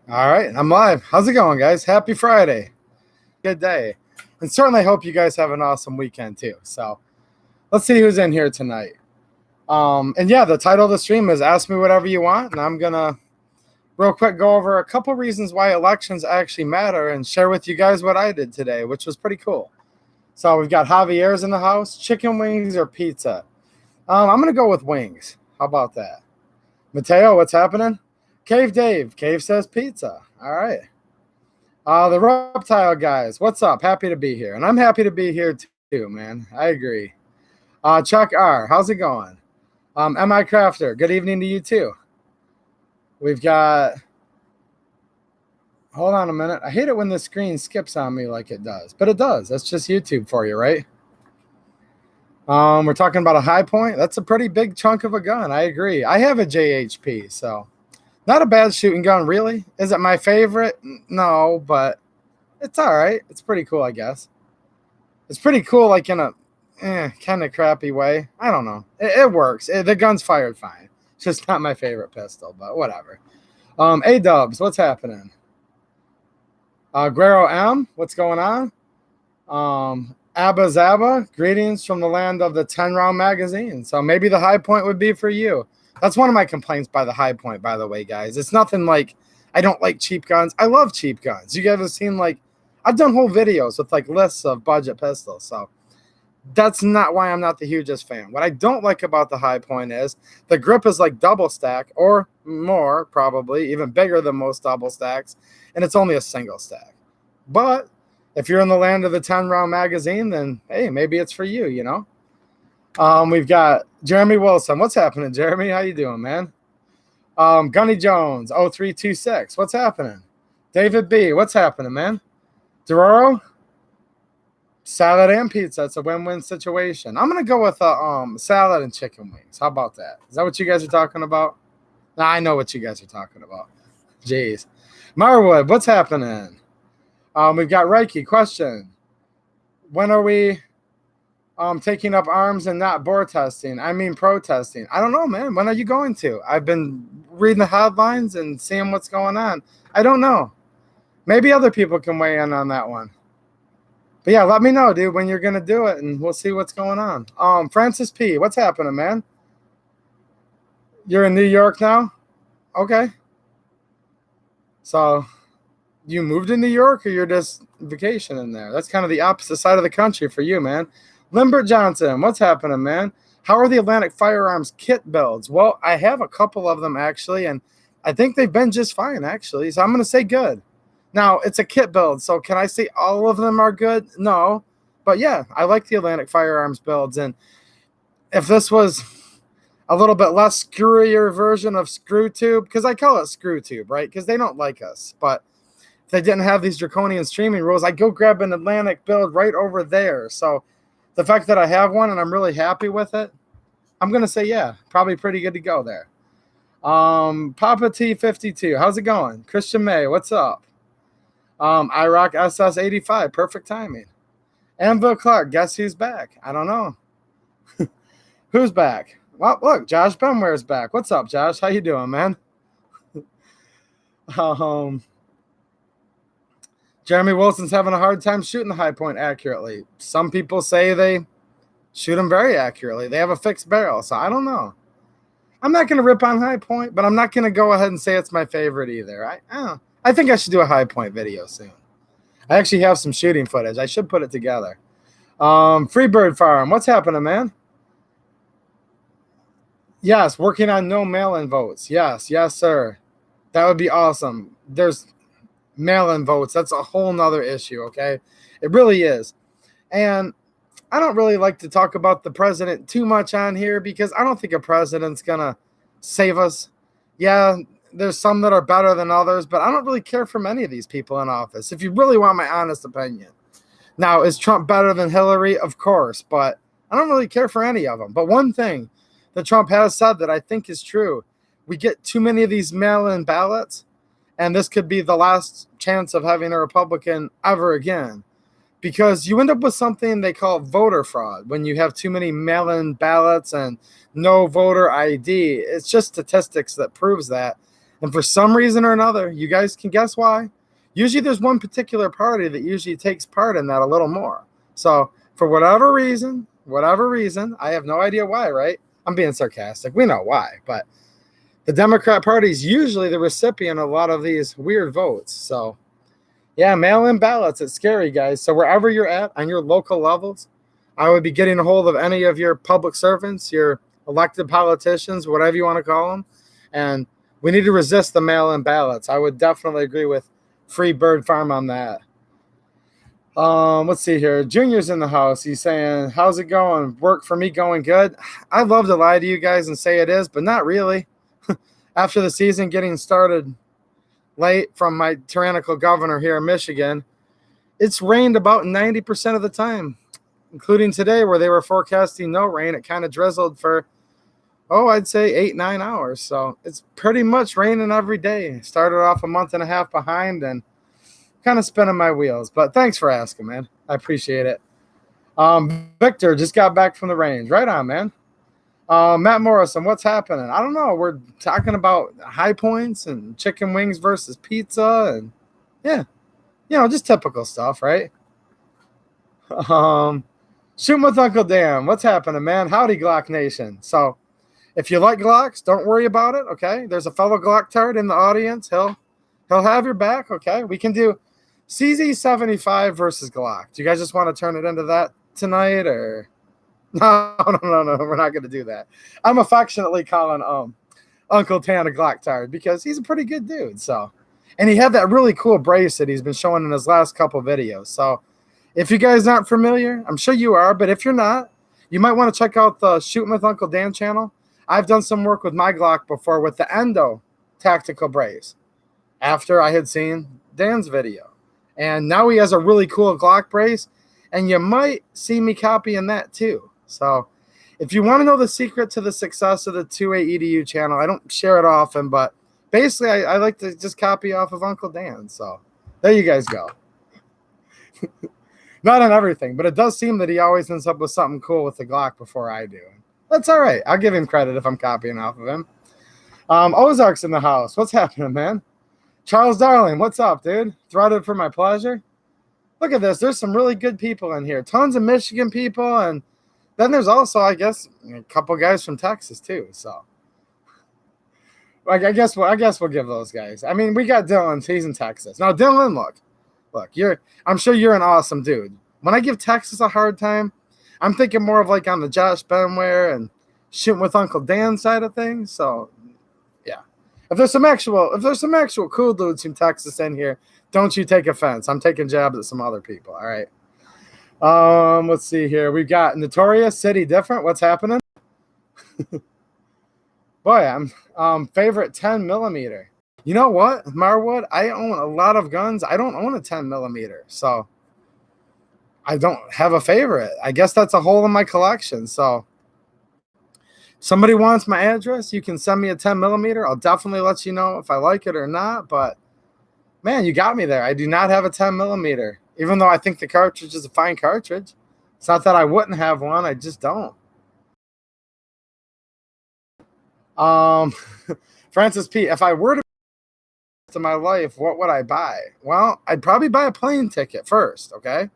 All right, I'm live. How's it going, guys? Happy Friday. Good day. And certainly hope you guys have an awesome weekend too. So let's see who's in here tonight. And yeah, the title of the stream is Ask Me Whatever You Want. And I'm going to real quick go over a couple reasons why elections actually matter and share with you guys what I did today, which was pretty cool. So we've got Javier's in the house, chicken wings or pizza. I'm going to go with wings. How about that? Mateo, what's happening? Cave Dave. Cave says pizza. All right. The reptile guys, what's up? Happy to be here. And I'm happy to be here too, man. I agree. Chuck R, how's it going? M.I. Crafter, good evening to you too. We've got, hold on a minute. I hate it when the screen skips on me like it does, but it does. That's just YouTube for you, right? We're talking about a high point. That's a pretty big chunk of a gun. I agree. I have a JHP, so not a bad shooting gun, really. Is it my favorite? No, but it's all right. It's pretty cool, I guess. It's pretty cool, like in a kind of crappy way. I don't know. It works. The gun's fired fine. It's just not my favorite pistol, but whatever. A-dubs, what's happening? Guero M, what's going on? Abba Zaba, greetings from the land of the 10-round magazine. So maybe the high point would be for you. That's one of my complaints by the high point, by the way, guys. It's nothing like I don't like cheap guns. I love cheap guns. You guys have seen, like, I've done whole videos with, like, lists of budget pistols. So that's not why I'm not the hugest fan. What I don't like about the high point is the grip is like double stack or more, probably, even bigger than most double stacks, and it's only a single stack. But if you're in the land of the 10-round magazine, then, hey, maybe it's for you, you know? We've got Jeremy Wilson. What's happening, Jeremy? How you doing, man? Gunny Jones, 0326. What's happening? David B. What's happening, man? Dororo? Salad and pizza. It's a win-win situation. I'm going to go with salad and chicken wings. How about that? Is that what you guys are talking about? Nah, I know what you guys are talking about. Jeez. Marwood, what's happening? We've got Reiki. Question. When are we taking up arms and not bore testing? I mean protesting. I don't know, man. When are you going to? I've been reading the headlines and seeing what's going on. I don't know. Maybe other people can weigh in on that one. But yeah, let me know, dude, when you're going to do it, and we'll see what's going on. Francis P., what's happening, man? You're in New York now? Okay. So you moved to New York, or you're just vacationing there? That's kind of the opposite side of the country for you, man. Limbert Johnson, what's happening, man? How are the Atlantic Firearms kit builds? Well, I have a couple of them, actually, and I think they've been just fine, actually. So I'm going to say good. Now, it's a kit build, so can I say all of them are good? No. But yeah, I like the Atlantic Firearms builds. And if this was a little bit less screwier version of ScrewTube, because I call it ScrewTube, right? Because they don't like us. But if they didn't have these draconian streaming rules, I'd go grab an Atlantic build right over there. So the fact that I have one and I'm really happy with it, I'm going to say, yeah, probably pretty good to go there. Papa T52, how's it going? Christian May, what's up? IROC SS85, perfect timing. Anvil Clark, guess who's back? I don't know. Who's back? Well, look, Josh Benware's back. What's up, Josh? How you doing, man? Jeremy Wilson's having a hard time shooting the high point accurately. Some people say they shoot them very accurately. They have a fixed barrel, so I don't know. I'm not going to rip on high point, but I'm not going to go ahead and say it's my favorite either. I think I should do a high point video soon. I actually have some shooting footage. I should put it together. Freebird Farm, what's happening, man? Yes, working on no mail-in votes. Yes, sir. That would be awesome. There's mail-in votes. That's a whole nother issue, okay? It really is. And I don't really like to talk about the president too much on here because I don't think a president's going to save us. Yeah, there's some that are better than others, but I don't really care for many of these people in office, if you really want my honest opinion. Now, is Trump better than Hillary? Of course, but I don't really care for any of them. But one thing that Trump has said that I think is true, we get too many of these mail-in ballots, and this could be the last chance of having a Republican ever again, because you end up with something they call voter fraud when you have too many mail-in ballots and no voter ID. It's just statistics that proves that. And for some reason or another, you guys can guess why. Usually there's one particular party that usually takes part in that a little more. So for whatever reason, I have no idea why, right? I'm being sarcastic. We know why, but the Democrat Party is usually the recipient of a lot of these weird votes. So yeah, mail-in ballots. It's scary, guys. So wherever you're at on your local levels, I would be getting a hold of any of your public servants, your elected politicians, whatever you want to call them. And we need to resist the mail-in ballots. I would definitely agree with Free Bird Farm on that. Let's see here. Junior's in the house. He's saying, how's it going? Work for me going good? I'd love to lie to you guys and say it is, but not really. After the season getting started late from my tyrannical governor here in Michigan, it's rained about 90% of the time, including today where they were forecasting no rain. It kind of drizzled for, I'd say 8-9 hours. So it's pretty much raining every day. Started off a month and a half behind and kind of spinning my wheels. But thanks for asking, man. I appreciate it. Victor just got back from the range. Right on, man. Matt Morrison, what's happening? I don't know. We're talking about high points and chicken wings versus pizza. And yeah, just typical stuff, right? Shooting with Uncle Dan. What's happening, man? Howdy, Glock Nation. So if you like Glocks, don't worry about it, okay? There's a fellow Glock tard in the audience. He'll have your back, okay? We can do CZ75 versus Glock. Do you guys just want to turn it into that tonight, or... No, we're not going to do that. I'm affectionately calling Uncle Tan a Glock tard because he's a pretty good dude. So, and he had that really cool brace that he's been showing in his last couple videos. So if you guys aren't familiar, I'm sure you are, but if you're not, you might want to check out the Shooting with Uncle Dan channel. I've done some work with my Glock before with the Endo tactical brace after I had seen Dan's video. And now he has a really cool Glock brace, and you might see me copying that too. So if you want to know the secret to the success of the 2A EDU channel, I don't share it often, but basically I like to just copy off of Uncle Dan. So there you guys go. Not on everything, but it does seem that he always ends up with something cool with the Glock before I do. That's all right. I'll give him credit if I'm copying off of him. Ozark's in the house. What's happening, man? Charles Darling, what's up, dude? Threaded for my pleasure. Look at this. There's some really good people in here. Tons of Michigan people, and then there's also, I guess, a couple guys from Texas too. So, I guess we'll give those guys. I mean, we got Dylan. He's in Texas. Now, Dylan, look. I'm sure you're an awesome dude. When I give Texas a hard time, I'm thinking more of like on the Josh Benware and Shooting with Uncle Dan side of things. So, yeah. If there's some actual cool dudes from Texas in here, don't you take offense. I'm taking jabs at some other people. All right. Let's see here. We've got Notorious City Different. What's happening? Boy, I'm favorite 10 millimeter. You know what, Marwood? I own a lot of guns. I don't own a 10 millimeter, so I don't have a favorite. I guess that's a hole in my collection. So somebody wants my address, you can send me a 10 millimeter. I'll definitely let you know if I like it or not. But man, you got me there. I do not have a 10 millimeter. Even though I think the cartridge is a fine cartridge. It's not that I wouldn't have one. I just don't. Francis P., if I were to my life, what would I buy? Well, I'd probably buy a plane ticket first, okay?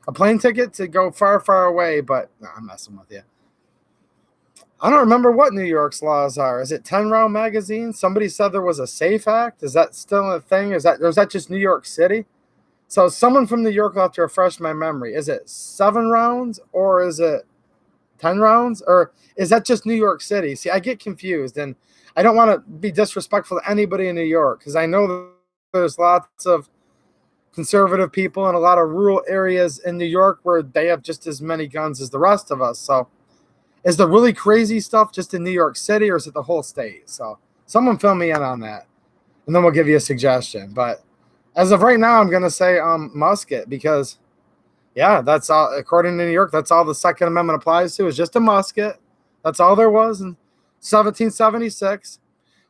A plane ticket to go far, far away, but no, I'm messing with you. I don't remember what New York's laws are. Is it 10-round magazines? Somebody said there was a SAFE Act. Is that still a thing? Or is that just New York City? So someone from New York will have to refresh my memory. Is it 7 rounds or is it 10 rounds? Or is that just New York City? See, I get confused, and I don't want to be disrespectful to anybody in New York because I know there's lots of conservative people in a lot of rural areas in New York where they have just as many guns as the rest of us. So is the really crazy stuff just in New York City or is it the whole state? So someone fill me in on that, and then we'll give you a suggestion. But as of right now, I'm going to say musket because, yeah, that's all. According to New York, that's all the Second Amendment applies to is just a musket. That's all there was in 1776.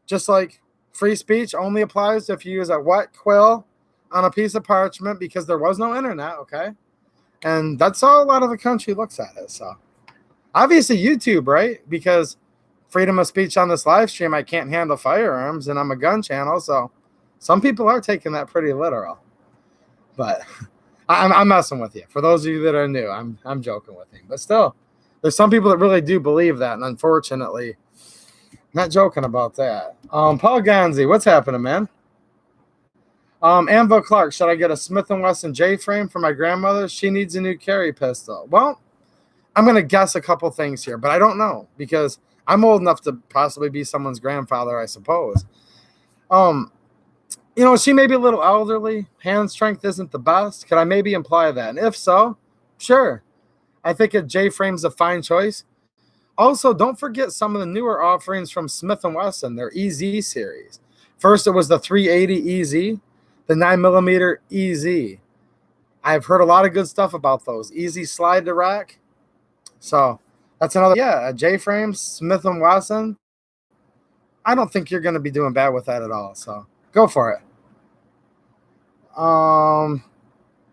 Just like free speech only applies if you use a wet quill on a piece of parchment because there was no internet, okay? And that's all a lot of the country looks at it. So obviously YouTube, right? Because freedom of speech on this live stream. I can't handle firearms, and I'm a gun channel, so some people are taking that pretty literal. But I'm messing with you. For those of you that are new, I'm joking with you. But still, there's some people that really do believe that, and unfortunately, not joking about that. Paul Gonzi, what's happening, man? Anvil Clark, should I get a Smith & Wesson J-frame for my grandmother? She needs a new carry pistol. Well, I'm going to guess a couple things here, but I don't know because I'm old enough to possibly be someone's grandfather, I suppose. She may be a little elderly. Hand strength isn't the best. Could I maybe imply that? And if so, sure. I think a J-frame's a fine choice. Also, don't forget some of the newer offerings from Smith & Wesson, their EZ series. First, it was the 380 EZ, the 9mm EZ. I've heard a lot of good stuff about those. Easy slide to rack. So that's another, a J-frame, Smith & Wesson. I don't think you're going to be doing bad with that at all. So go for it.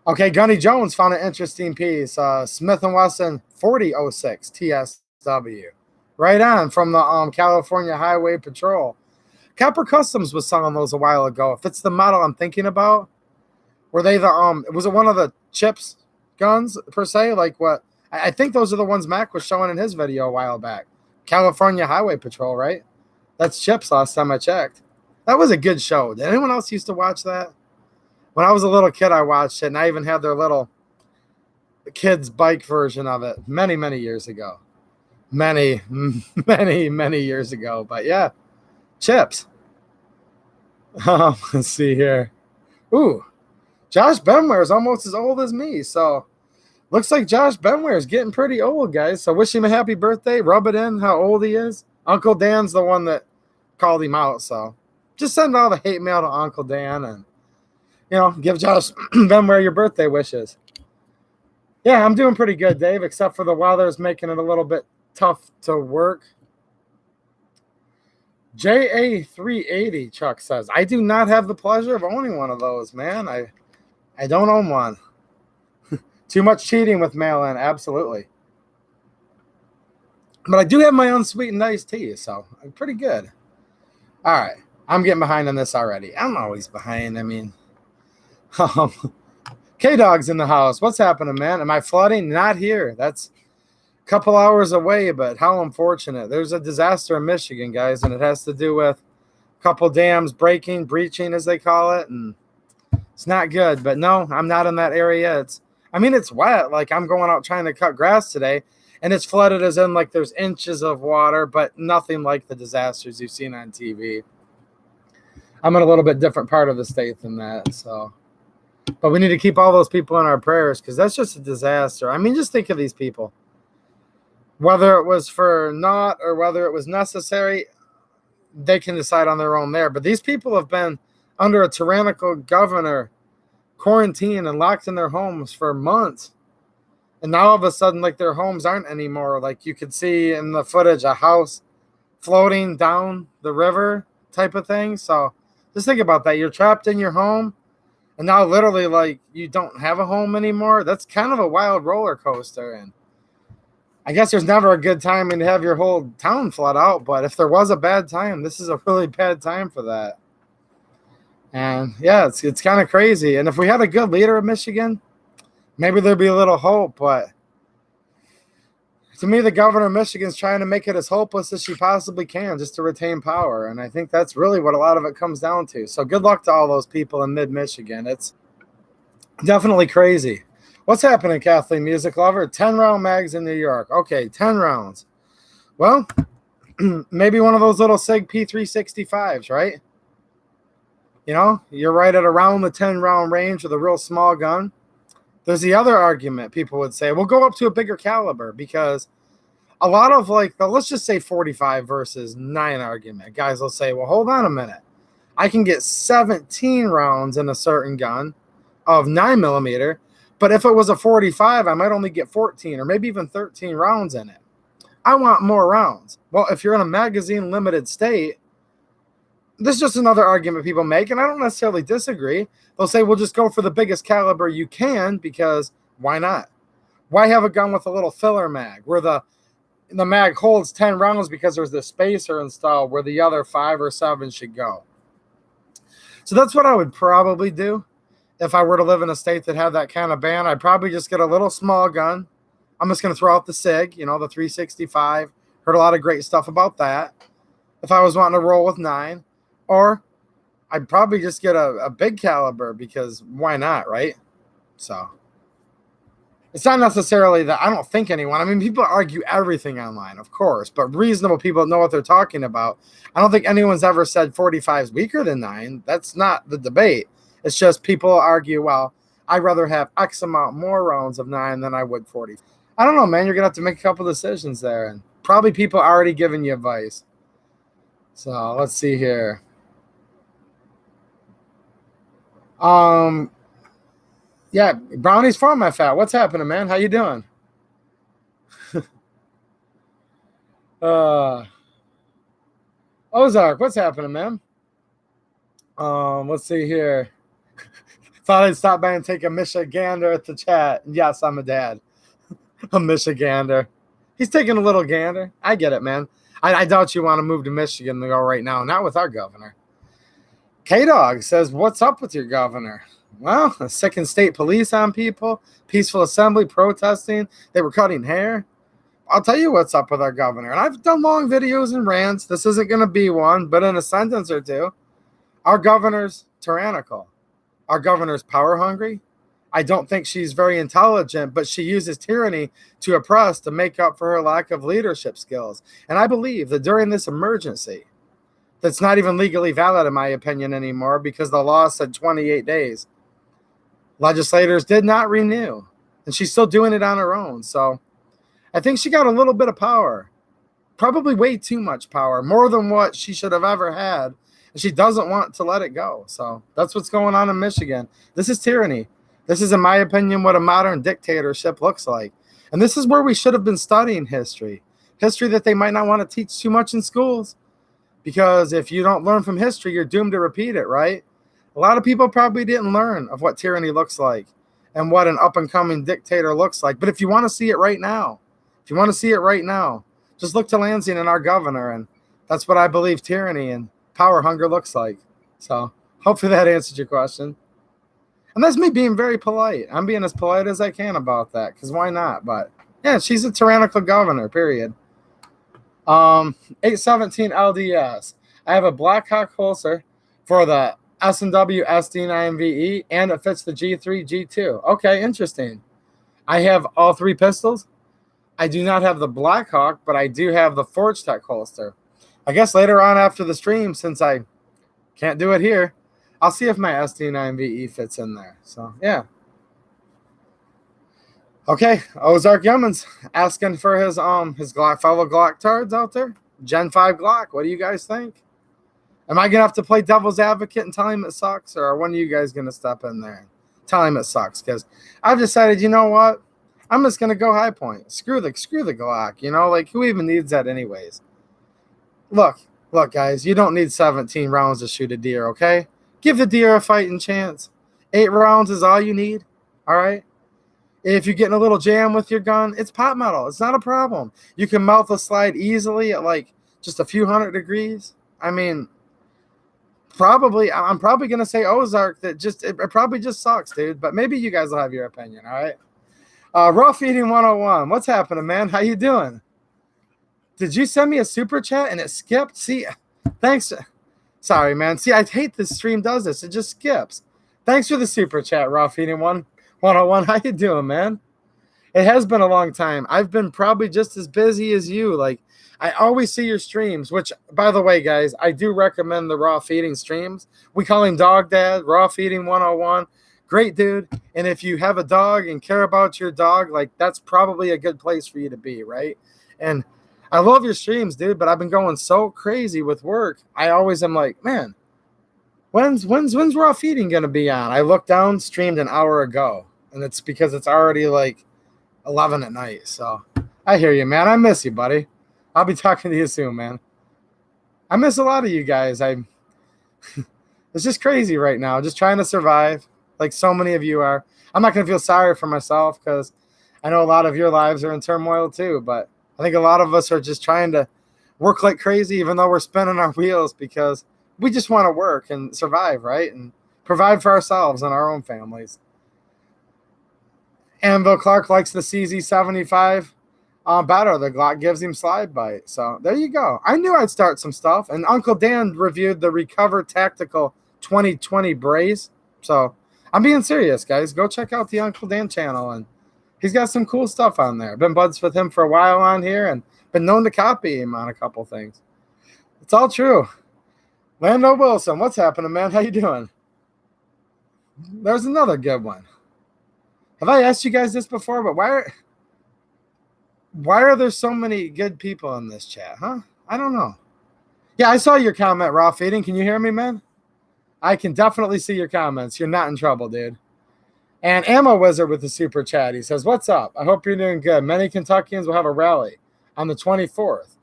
Okay, Gunny Jones found an interesting piece. Smith & Wesson 4006 TSW. Right on from the California Highway Patrol. Copper Customs was selling those a while ago. If it's the model I'm thinking about, were they was it one of the Chips guns per se? Like what? I think those are the ones Mac was showing in his video a while back. California Highway Patrol, right? That's Chips last time I checked. That was a good show. Did anyone else used to watch that? When I was a little kid, I watched it, and I even had their little kids' bike version of it many, many years ago. Many, many, many years ago. But yeah, Chips. Let's see here. Ooh, Josh Benware is almost as old as me. So looks like Josh Benware is getting pretty old, guys. So wish him a happy birthday. Rub it in how old he is. Uncle Dan's the one that called him out. So just send all the hate mail to Uncle Dan and give Josh Benware your birthday wishes. Yeah, I'm doing pretty good, Dave, except for the weather's making it a little bit tough to work. JA380, Chuck says, I do not have the pleasure of owning one of those, man. I don't own one. Too much cheating with mail-in, absolutely. But I do have my own sweetened iced tea, so I'm pretty good. All right, I'm getting behind on this already. I'm always behind, I mean... K-Dog's in the house. What's happening, man? Am I flooding? Not here. That's a couple hours away, but how unfortunate. There's a disaster in Michigan, guys, and it has to do with a couple dams breaching, as they call it, and it's not good. But no, I'm not in that area. It's wet. Like, I'm going out trying to cut grass today, and it's flooded as in, like, there's inches of water, but nothing like the disasters you've seen on TV. I'm in a little bit different part of the state than that, so... But we need to keep all those people in our prayers because that's just a disaster. I mean, just think of these people. Whether it was for naught or whether it was necessary, they can decide on their own there. But these people have been under a tyrannical governor, quarantined and locked in their homes for months. And now all of a sudden, like, their homes aren't anymore. Like, you could see in the footage a house floating down the river type of thing. So just think about that. You're trapped in your home. And now literally, like, you don't have a home anymore. That's kind of a wild roller coaster. And I guess there's never a good time to have your whole town flood out. But if there was a bad time, this is a really bad time for that. And, yeah, it's kind of crazy. And if we had a good leader of Michigan, maybe there'd be a little hope. But to me, the governor of Michigan's trying to make it as hopeless as she possibly can just to retain power. And I think that's really what a lot of it comes down to. So good luck to all those people in mid-Michigan. It's definitely crazy. What's happening, Kathleen Music Lover? 10-round mags in New York. Okay, 10 rounds. Well, maybe one of those little SIG P365s, right? You're right at around the 10-round range with a real small gun. There's the other argument people would say, we'll go up to a bigger caliber because a lot of let's just say 45 versus 9 argument. Guys will say, well, hold on a minute. I can get 17 rounds in a certain gun of 9mm, but if it was a 45, I might only get 14 or maybe even 13 rounds in it. I want more rounds. Well, if you're in a magazine limited state, this is just another argument people make, and I don't necessarily disagree. They'll say, well, just go for the biggest caliber you can because why not? Why have a gun with a little filler mag where the the mag holds 10 rounds because there's this spacer installed where the other 5 or 7 should go. So that's what I would probably do if I were to live in a state that had that kind of ban. I'd probably just get a little small gun. I'm just going to throw out the SIG, you know, the 365. Heard a lot of great stuff about that. If I was wanting to roll with 9, or I'd probably just get a big caliber, because why not, right? So it's not necessarily that I don't think anyone. I mean, people argue everything online, of course, but reasonable people know what they're talking about. I don't think anyone's ever said 45 is weaker than 9. That's not the debate. It's just people argue, well, I'd rather have X amount more rounds of 9 than I would 40. I don't know, man. You're going to have to make a couple decisions there. And probably people already giving you advice. So let's see here. Yeah, Brownie's format fat. What's happening, man? How you doing? Ozark, what's happening, man? Let's see here. Thought I'd stop by and take a Michigander at the chat. Yes, I'm a dad. A Michigander. He's taking a little gander. I get it, man. I doubt you want to move to Michigan to go right now. Not with our governor. K-Dog says, what's up with your governor? Well, sicking state police on people, peaceful assembly, protesting. They were cutting hair. I'll tell you what's up with our governor. And I've done long videos and rants. This isn't going to be one, but in a sentence or two, our governor's tyrannical. Our governor's power hungry. I don't think she's very intelligent, but she uses tyranny to oppress to make up for her lack of leadership skills. And I believe that during this emergency, that's not even legally valid in my opinion anymore, because the law said 28 days. Legislators did not renew, and she's still doing it on her own. So I think she got a little bit of power, probably way too much power, more than what she should have ever had. And she doesn't want to let it go. So that's what's going on in Michigan. This is tyranny. This is, in my opinion, what a modern dictatorship looks like. And this is where we should have been studying history. History that they might not want to teach too much in schools. Because if you don't learn from history, you're doomed to repeat it, right? A lot of people probably didn't learn of what tyranny looks like and what an up-and-coming dictator looks like. But if you want to see it right now, just look to Lansing and our governor. And that's what I believe tyranny and power hunger looks like. So hopefully that answered your question. And that's me being very polite. I'm being as polite as I can about that, because why not? But yeah, she's a tyrannical governor, period. 817 LDS. I have a Blackhawk holster for the S&W SD9VE, and it fits the G3, G2. Okay, interesting. I have all 3 pistols. I do not have the Blackhawk, but I do have the Forgetech holster. I guess later on after the stream, since I can't do it here, I'll see if my SD9VE fits in there. So, yeah. Okay, Ozark Yemen's asking for his Glock, fellow Glock tards out there. Gen 5 Glock. What do you guys think? Am I going to have to play devil's advocate and tell him it sucks? Or when are you guys going to step in there and tell him it sucks? Because I've decided, you know what? I'm just going to go high point. Screw the Glock. You know, like, who even needs that anyways? Look, guys, you don't need 17 rounds to shoot a deer, okay? Give the deer a fighting chance. 8 rounds is all you need, all right? If you're getting a little jam with your gun, it's pot metal. It's not a problem. You can mouth a slide easily at like just a few hundred degrees. I mean, I'm probably going to say Ozark that it probably just sucks, dude. But maybe you guys will have your opinion, all right? Raw Feeding 101. What's happening, man? How you doing? Did you send me a super chat and it skipped? See, thanks. Sorry, man. See, I hate this stream does this. It just skips. Thanks for the super chat, Raw Feeding 101. How you doing, man? It has been a long time. I've been probably just as busy as you. Like, I always see your streams, which, by the way, guys, I do recommend the Raw Feeding streams. We call him Dog Dad, Raw Feeding 101. Great dude. And if you have a dog and care about your dog, like, that's probably a good place for you to be, right? And I love your streams, dude, but I've been going so crazy with work. I always am like, man, when's Raw Feeding going to be on? I looked down, streamed an hour ago, and it's because it's already like 11 at night. So I hear you, man. I miss you, buddy. I'll be talking to you soon, man. I miss a lot of you guys. It's just crazy right now, just trying to survive like so many of you are. I'm not going to feel sorry for myself because I know a lot of your lives are in turmoil too, but I think a lot of us are just trying to work like crazy, even though we're spinning our wheels, because we just want to work and survive, right? And provide for ourselves and our own families. Anvil Clark likes the CZ75 better. The Glock gives him slide bite. So there you go. I knew I'd start some stuff. And Uncle Dan reviewed the Recover Tactical 2020 Brace. So I'm being serious, guys. Go check out the Uncle Dan channel. And he's got some cool stuff on there. Been buds with him for a while on here and been known to copy him on a couple things. It's all true. Lando Wilson, what's happening, man? How you doing? There's another good one. Have I asked you guys this before? But why are there so many good people in this chat, huh? I don't know. Yeah, I saw your comment, Raw Feeding. Can you hear me, man? I can definitely see your comments. You're not in trouble, dude. And Ammo Wizard with the super chat. He says, what's up? I hope you're doing good. Many Kentuckians will have a rally on the 24th,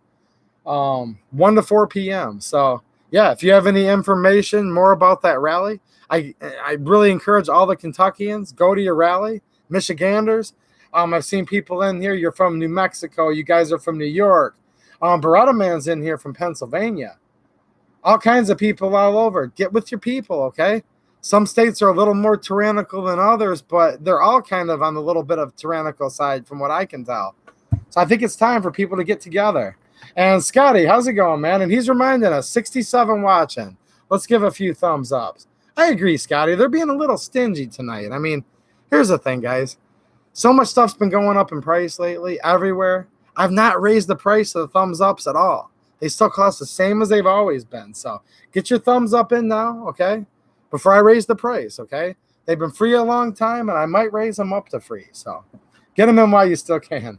1 to 4 p.m. So, yeah, if you have any information more about that rally, I really encourage all the Kentuckians, go to your rally. Michiganders, I've seen people in here. You're from New Mexico. You guys are from New York. Beretta Man's in here from Pennsylvania. All kinds of people all over. Get with your people, okay? Some states are a little more tyrannical than others, but they're all kind of on the little bit of tyrannical side from what I can tell. So I think it's time for people to get together. And Scotty, how's it going, man? And he's reminding us, 67 watching. Let's give a few thumbs ups. I agree, Scotty. They're being a little stingy tonight. I mean, here's the thing, guys. So much stuff's been going up in price lately, everywhere. I've not raised the price of the thumbs ups at all. They still cost the same as they've always been. So get your thumbs up in now, okay? Before I raise the price, okay? They've been free a long time, and I might raise them up to free. So get them in while you still can.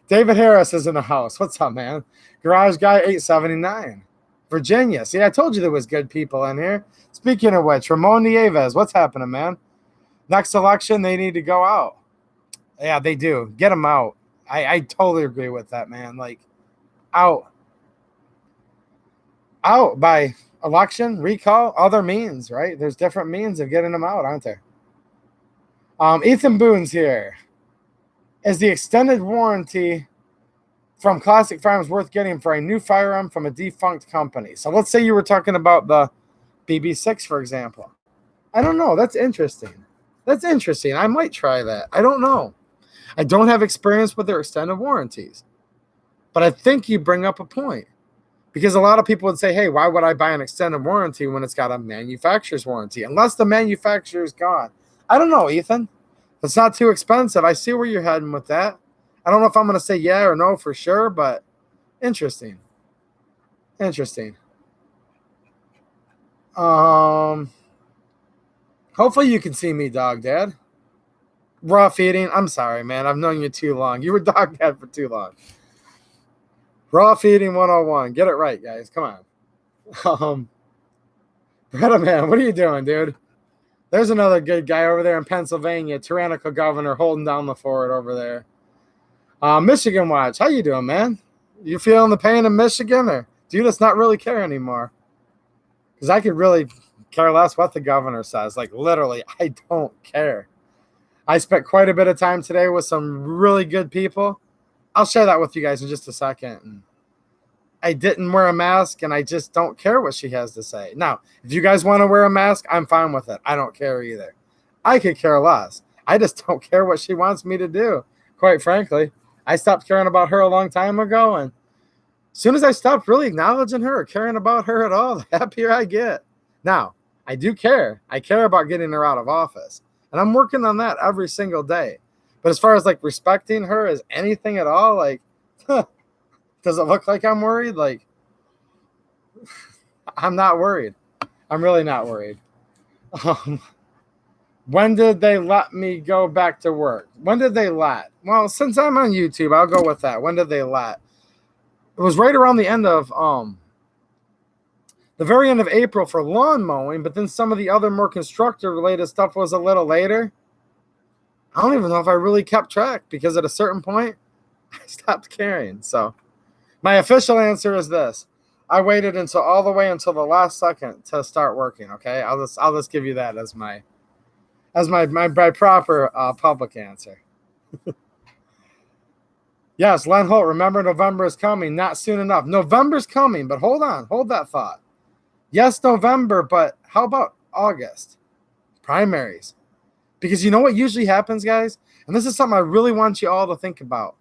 David Harris is in the house. What's up, man? Garage Guy 879. Virginia. See, I told you there was good people in here. Speaking of which, Ramon Nieves, what's happening, man? Next election, they need to go out. Yeah, they do. Get them out. I totally agree with that, man. Like, out. Out by election, recall, other means, right? There's different means of getting them out, aren't there? Ethan Boone's here. Is the extended warranty from Classic Firearms worth getting for a new firearm from a defunct company? So let's say you were talking about the BB6, for example. I don't know. That's interesting. That's interesting. I might try that. I don't know. I don't have experience with their extended warranties. But I think you bring up a point. Because a lot of people would say, hey, why would I buy an extended warranty when it's got a manufacturer's warranty? Unless the manufacturer's gone. I don't know, Ethan. If it's not too expensive, I see where you're heading with that. I don't know if I'm going to say yeah or no for sure, but interesting. Interesting. Hopefully you can see me, Dog Dad. Raw Feeding. I'm sorry, man. I've known you too long. You were Dog Dad for too long. Raw Feeding 101. Get it right, guys. Come on. Bretta Man, what are you doing, dude? There's another good guy over there in Pennsylvania, tyrannical governor holding down the fort over there. Michigan Watch, how you doing, man? You feeling the pain in Michigan, or do you just not really care anymore? Because I could really care less what the governor says. Like, literally, I don't care. I spent quite a bit of time today with some really good people. I'll share that with you guys in just a second. And I didn't wear a mask, and I just don't care what she has to say. Now, if you guys want to wear a mask, I'm fine with it. I don't care either. I could care less. I just don't care what she wants me to do, quite frankly. I stopped caring about her a long time ago, and as soon as I stopped really acknowledging her or caring about her at all, the happier I get. Now, I do care. I care about getting her out of office, and I'm working on that every single day. But as far as, like, respecting her as anything at all, like, does it look like I'm worried? Like, I'm not worried. I'm really not worried. When did they let me go back to work? When did they let? Well, since I'm on YouTube, I'll go with that. When did they let? It was right around the end of, the very end of April for lawn mowing, but then some of the other more constructor-related stuff was a little later. I don't even know if I really kept track, because at a certain point, I stopped caring. So my official answer is this. I waited until all the way until the last second to start working, okay? I'll just give you that as my proper public answer. Yes, Len Holt, remember November is coming, not soon enough. November's coming, but hold on, hold that thought. Yes, November, but how about August? Primaries. Because you know what usually happens, guys? And this is something I really want you all to think about.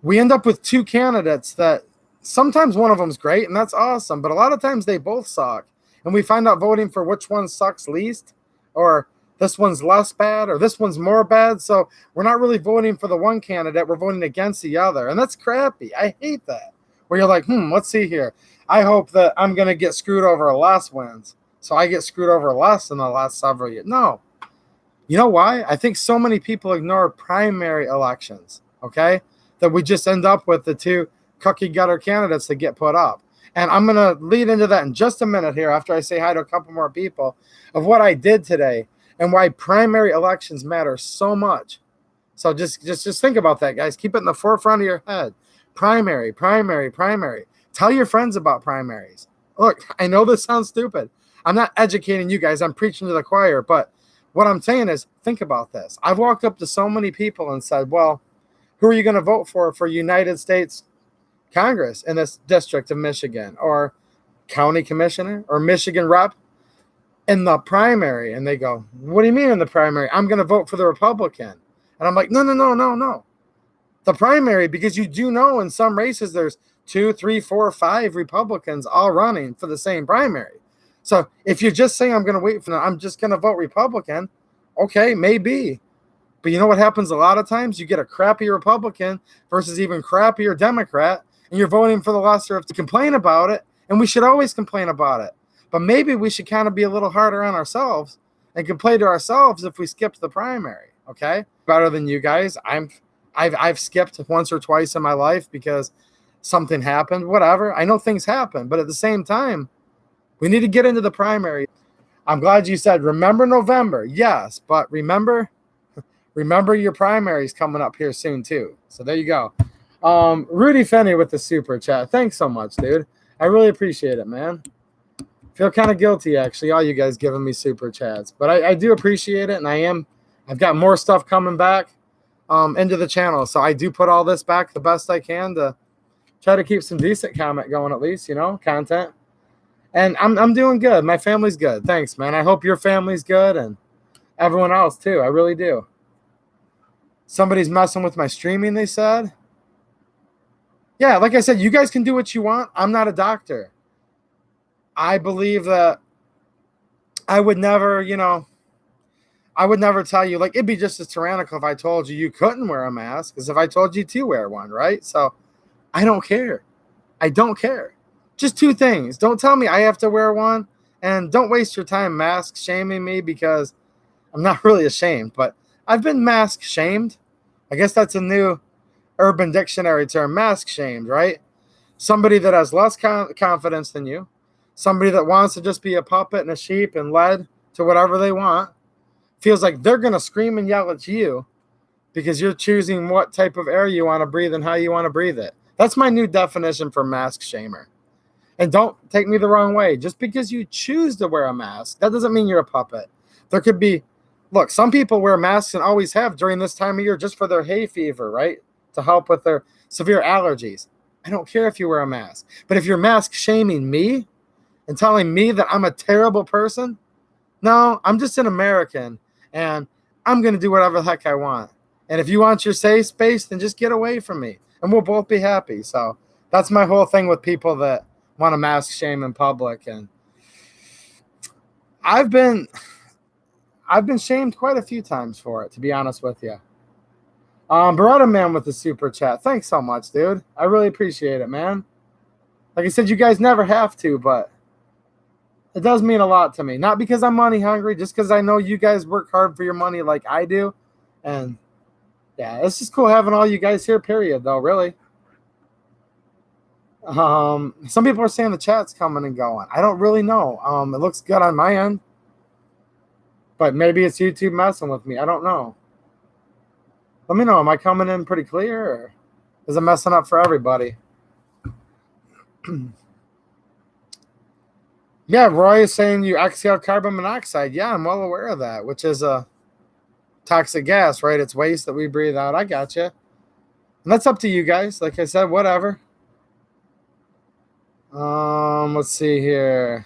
We end up with two candidates that sometimes one of them's great, and that's awesome, but a lot of times they both suck. And we find out voting for which one sucks least, or this one's less bad, or this one's more bad. So we're not really voting for the one candidate, we're voting against the other. And that's crappy. I hate that. Where you're like, let's see here. I hope that I'm going to get screwed over less wins. So I get screwed over less in the last several years. No. You know why? I think so many people ignore primary elections, okay? That we just end up with the two cookie gutter candidates that get put up. And I'm going to lead into that in just a minute here after I say hi to a couple more people of what I did today and why primary elections matter so much. So just think about that, guys. Keep it in the forefront of your head. Primary. Tell your friends about primaries. Look, I know this sounds stupid. I'm not educating you guys. I'm preaching to the choir. But what I'm saying is, think about this. I've walked up to so many people and said, well, who are you going to vote for United States Congress in this district of Michigan, or county commissioner, or Michigan rep in the primary? And they go, what do you mean in the primary? I'm going to vote for the Republican. And I'm like, no. The primary, because you do know in some races there's 2, 3, 4, 5 Republicans all running for the same primary. So if you're just saying I'm going to wait for them, I'm just going to vote Republican, okay, maybe. But you know what happens a lot of times? You get a crappy Republican versus even crappier Democrat, and you're voting for the lesser of to complain about it, and we should always complain about it. But maybe we should kind of be a little harder on ourselves and complain to ourselves if we skipped the primary, okay? Better than you guys. I've skipped once or twice in my life because something happened, whatever. I know things happen, but at the same time, we need to get into the primary. I'm glad you said, remember November. Yes, but remember your primaries coming up here soon too. So there you go. Rudy Finney with the super chat. Thanks so much, dude. I really appreciate it, man. Feel kind of guilty, actually, all you guys giving me super chats. But I do appreciate it, and I've got more stuff coming back into the channel. So I do put all this back the best I can to try to keep some decent comment going, at least, content. And I'm doing good. My family's good. Thanks, man. I hope your family's good and everyone else too. I really do. Somebody's messing with my streaming, they said. Yeah, like I said, you guys can do what you want. I'm not a doctor. I believe that I would never tell you, like, it'd be just as tyrannical if I told you couldn't wear a mask as if I told you to wear one, right? So I don't care. I don't care. Just two things. Don't tell me I have to wear one, and don't waste your time mask shaming me, because I'm not really ashamed, but I've been mask shamed. I guess that's a new Urban Dictionary term, mask shamed, right? Somebody that has less confidence than you, somebody that wants to just be a puppet and a sheep and led to whatever they want, feels like they're going to scream and yell at you because you're choosing what type of air you want to breathe and how you want to breathe it. That's my new definition for mask shamer. And don't take me the wrong way. Just because you choose to wear a mask, that doesn't mean you're a puppet. There could be, look, some people wear masks and always have during this time of year just for their hay fever, right? To help with their severe allergies. I don't care if you wear a mask. But if you're mask shaming me and telling me that I'm a terrible person, no, I'm just an American and I'm going to do whatever the heck I want. And if you want your safe space, then just get away from me and we'll both be happy. So that's my whole thing with people that want to mask shame in public. And I've been shamed quite a few times for it, to be honest with you. Beretta Man with the super chat. Thanks so much, dude. I really appreciate it, man. Like I said, you guys never have to, but it does mean a lot to me. Not because I'm money hungry, just because I know you guys work hard for your money like I do. And yeah, it's just cool having all you guys here, period, though, really. Some people are saying the chat's coming and going. I don't really know. It looks good on my end, but maybe it's YouTube messing with me. I don't know. Let me know. Am I coming in pretty clear, or is it messing up for everybody? Yeah, Roy is saying you exhale carbon monoxide. Yeah, I'm well aware of that, which is a toxic gas, right? It's waste that we breathe out. I got you. And that's up to you guys. Like I said, whatever. Let's see here.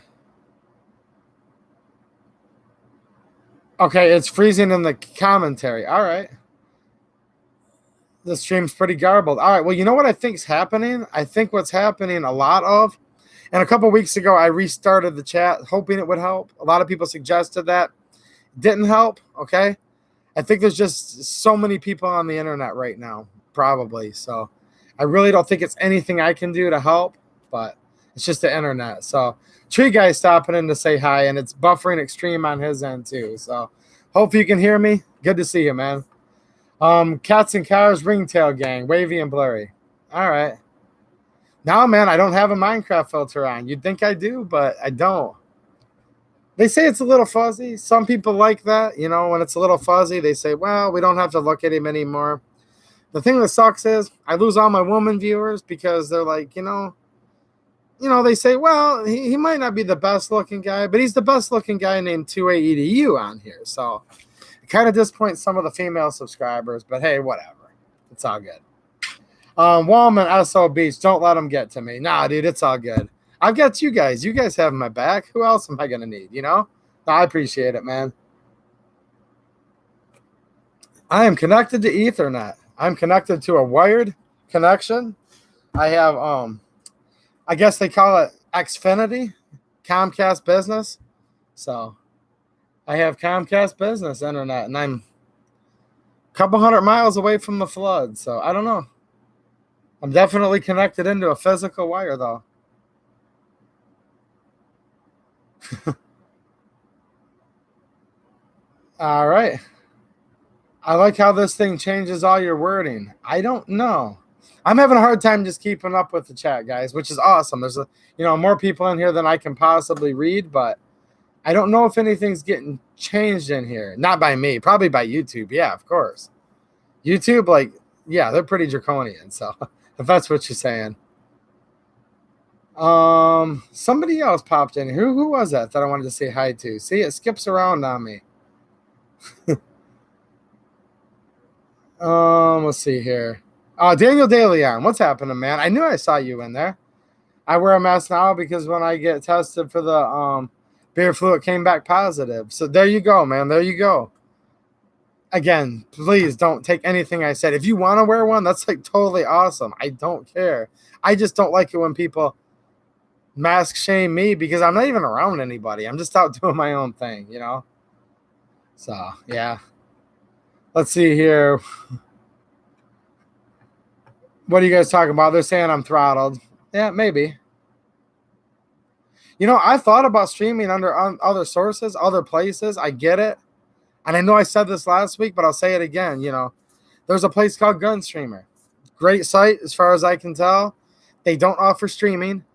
Okay, it's freezing in the commentary. All right. The stream's pretty garbled. All right. Well, you know what I think's happening? I think what's happening a lot of, and a couple weeks ago I restarted the chat hoping it would help. A lot of people suggested that. Didn't help. Okay. I think there's just so many people on the internet right now, probably. So I really don't think it's anything I can do to help, but it's just the internet. So Tree Guy's stopping in to say hi, and it's buffering extreme on his end too. So hope you can hear me. Good to see you, man. Cats and Cars Ringtail Gang, wavy and blurry. All right. Now, man, I don't have a Minecraft filter on. You'd think I do, but I don't. They say it's a little fuzzy. Some people like that. You know, when it's a little fuzzy, they say, well, we don't have to look at him anymore. The thing that sucks is I lose all my woman viewers because they're like, they say, well, he might not be the best looking guy, but he's the best looking guy named 2AEDU on here. So it kind of disappoints some of the female subscribers, but hey, whatever. It's all good. Wallman SO Beach, don't let them get to me. Nah, dude, it's all good. I've got you guys. You guys have my back. Who else am I going to need, I appreciate it, man. I am connected to Ethernet. I'm connected to a wired connection. I have, I guess they call it Xfinity, Comcast Business. So I have Comcast Business Internet, and I'm a couple hundred miles away from the flood. So I don't know. I'm definitely connected into a physical wire, though. All right. I like how this thing changes all your wording. I don't know. I'm having a hard time just keeping up with the chat, guys, which is awesome. There's more people in here than I can possibly read, but I don't know if anything's getting changed in here. Not by me, probably by YouTube. Yeah, of course. YouTube, they're pretty draconian. So if that's what you're saying. Somebody else popped in. Who was that I wanted to say hi to? See, it skips around on me. Let's see here. Daniel Daley on. What's happening, man? I knew I saw you in there. I wear a mask now because when I get tested for the beer flu, it came back positive. So there you go, man. There you go. Again, please don't take anything I said. If you want to wear one, that's totally awesome. I don't care. I just don't like it when people mask shame me because I'm not even around anybody. I'm just out doing my own thing, So, yeah. Let's see here. What are you guys talking about? They're saying I'm throttled. Yeah, maybe. I thought about streaming under other sources, other places. I get it. And I know I said this last week, but I'll say it again. There's a place called Gunstreamer. Great site as far as I can tell. They don't offer streaming.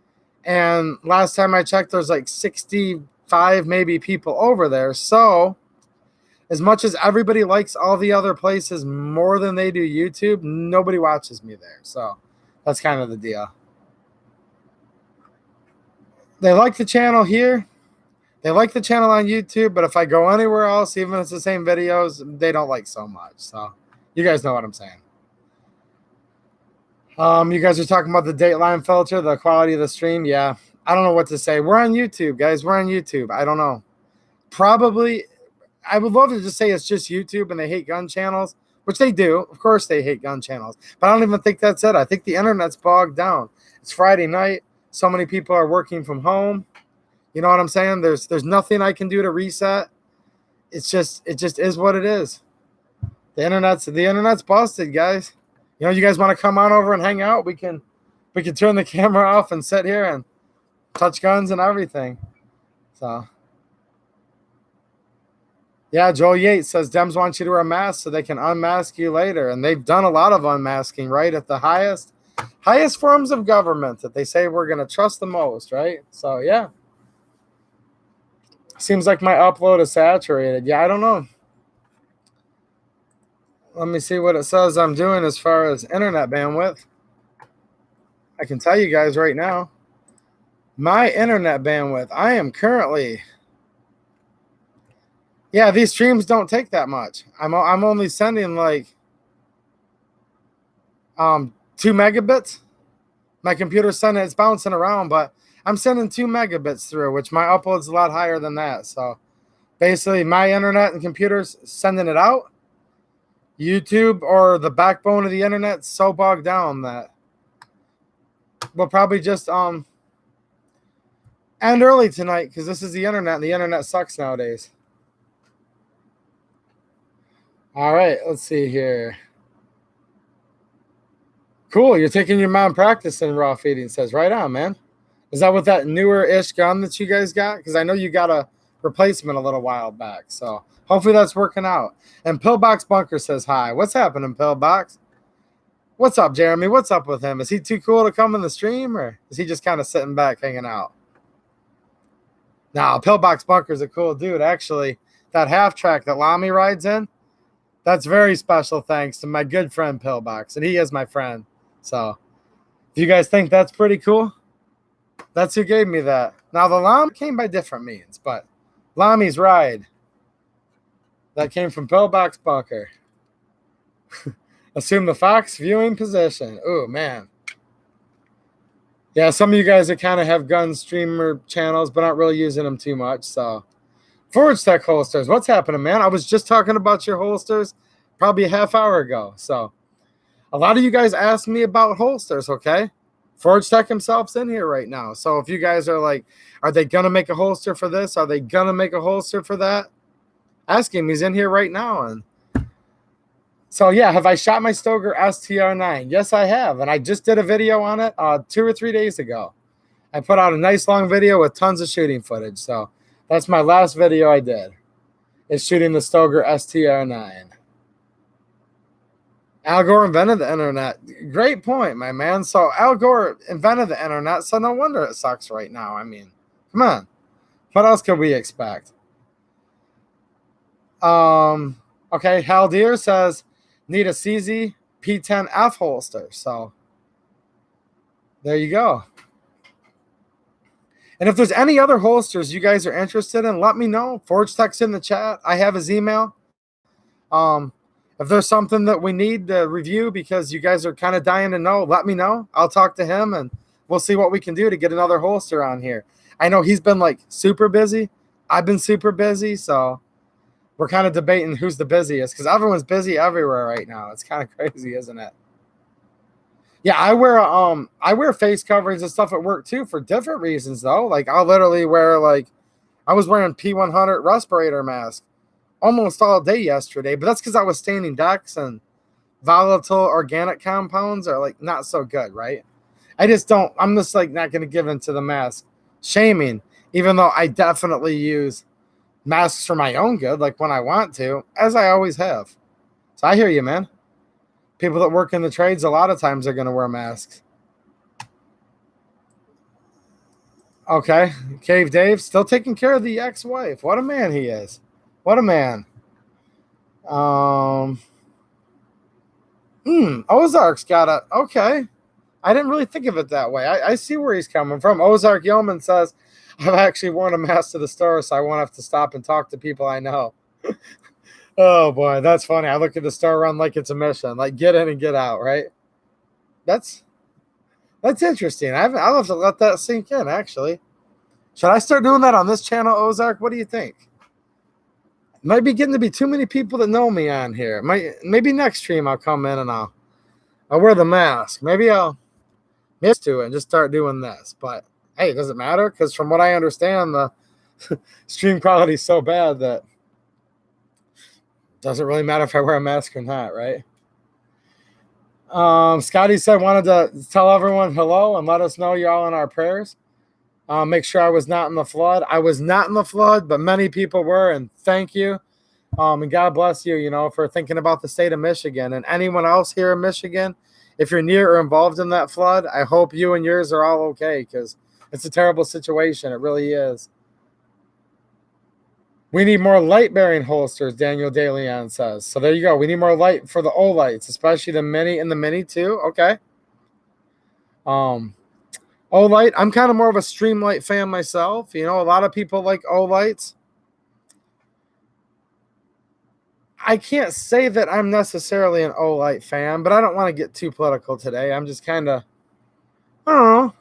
And last time I checked, there's 65 maybe people over there. So as much as everybody likes all the other places more than they do YouTube, nobody watches me there. So that's kind of the deal. They like the channel here. They like the channel on YouTube, but if I go anywhere else, even if it's the same videos, they don't like so much. So you guys know what I'm saying. You guys are talking about the Dateline filter, the quality of the stream. Yeah, I don't know what to say. We're on YouTube, guys. We're on YouTube. I don't know. Probably, I would love to just say it's just YouTube and they hate gun channels, which they do. Of course they hate gun channels. But I don't even think that's it. I think the internet's bogged down. It's Friday night. So many people are working from home. You know what I'm saying? There's nothing I can do to reset. It just is what it is. The internet's busted, guys. You guys want to come on over and hang out? We can turn the camera off and sit here and touch guns and everything. So yeah, Joel Yates says Dems want you to wear a mask so they can unmask you later. And they've done a lot of unmasking, right? At the highest forms of government that they say we're going to trust the most, right? So yeah. Seems like my upload is saturated. Yeah, I don't know. Let me see what it says I'm doing as far as internet bandwidth. I can tell you guys right now. My internet bandwidth, I am currently... Yeah, these streams don't take that much. I'm only sending 2 megabits. My computer's sending, it's bouncing around, but I'm sending 2 megabits through, which my upload's a lot higher than that. So basically my internet and computer's sending it out. YouTube, or the backbone of the internet, so bogged down that we'll probably just end early tonight, because this is the internet and the internet sucks nowadays. All right, let's see here. Cool, you're taking your mom practicing raw feeding, says. Right on, man. Is that with that newer-ish gun that you guys got? Because I know you got a replacement a little while back. So hopefully that's working out. And Pillbox Bunker says hi. What's happening, Pillbox? What's up, Jeremy? What's up with him? Is he too cool to come in the stream, or is he just kind of sitting back hanging out? Nah, Pillbox Bunker's a cool dude. Actually, that half track that Llama rides in, that's very special thanks to my good friend Pillbox. And he is my friend. So if you guys think that's pretty cool, that's who gave me that. Now, the Llama came by different means, but Llama's ride, that came from Pillbox Bunker. Assume the Fox viewing position. Oh, man. Yeah, some of you guys that kind of have gun streamer channels, but not really using them too much. So, Forgetech Holsters, what's happening, man? I was just talking about your holsters probably a half hour ago. So, a lot of you guys asked me about holsters, okay? Forgetech himself's in here right now. So if you guys are like, are they going to make a holster for this? Are they going to make a holster for that? Ask him. He's in here right now. And so, yeah, have I shot my Stoeger STR9? Yes, I have. And I just did a video on it 2 or 3 days ago. I put out a nice long video with tons of shooting footage. So that's my last video I did. Is shooting the Stoeger STR9. Al Gore invented the internet. Great point, my man. So Al Gore invented the internet, so no wonder it sucks right now. I mean, come on. What else could we expect? Okay, Hal Deere says, need a CZ P10F holster. So there you go. And if there's any other holsters you guys are interested in, let me know. Forgetech's in the chat. I have his email. If there's something that we need to review because you guys are kind of dying to know, let me know. I'll talk to him and we'll see what we can do to get another holster on here. I know he's been like super busy. I've been super busy. So we're kind of debating who's the busiest, because everyone's busy everywhere right now. It's kind of crazy, isn't it? Yeah, I wear face coverings and stuff at work too for different reasons though. Like I'll literally wear, like, I was wearing P100 respirator mask almost all day yesterday, but that's because I was standing decks and volatile organic compounds are like not so good, right? I'm just like not going to give into the mask shaming, even though I definitely use masks for my own good, like when I want to, as I always have. So I hear you, man. People that work in the trades a lot of times are going to wear masks. Okay, Cave Dave still taking care of the ex-wife. What a man he is. What a man. Ozark's got a, okay. I didn't really think of it that way. I see where he's coming from. Ozark Yeoman says, I've actually worn a mask to the store, so I won't have to stop and talk to people I know. Oh, boy, that's funny. I look at the store run like it's a mission. Like, get in and get out, right? That's interesting. I'll have to let that sink in, actually. Should I start doing that on this channel, Ozark? What do you think? Might be getting to be too many people that know me on here. Maybe next stream I'll come in and I'll wear the mask. Maybe I'll miss to it and just start doing this. But hey, it doesn't matter, because from what I understand, the stream quality is so bad that it doesn't really matter if I wear a mask or not, right? Scotty said, wanted to tell everyone hello and let us know you're all in our prayers. Make sure I was not in the flood. I was not in the flood, but many people were, and thank you. And God bless you, for thinking about the state of Michigan. And anyone else here in Michigan, if you're near or involved in that flood, I hope you and yours are all okay, because it's a terrible situation. It really is. We need more light-bearing holsters, Daniel DeLeon says. So there you go. We need more light for the O-lights, especially the Mini and the Mini too. Okay. O-light, I'm kind of more of a Streamlight fan myself. A lot of people like O-lights. I can't say that I'm necessarily an Olight fan, but I don't want to get too political today. I'm just kind of, I don't know,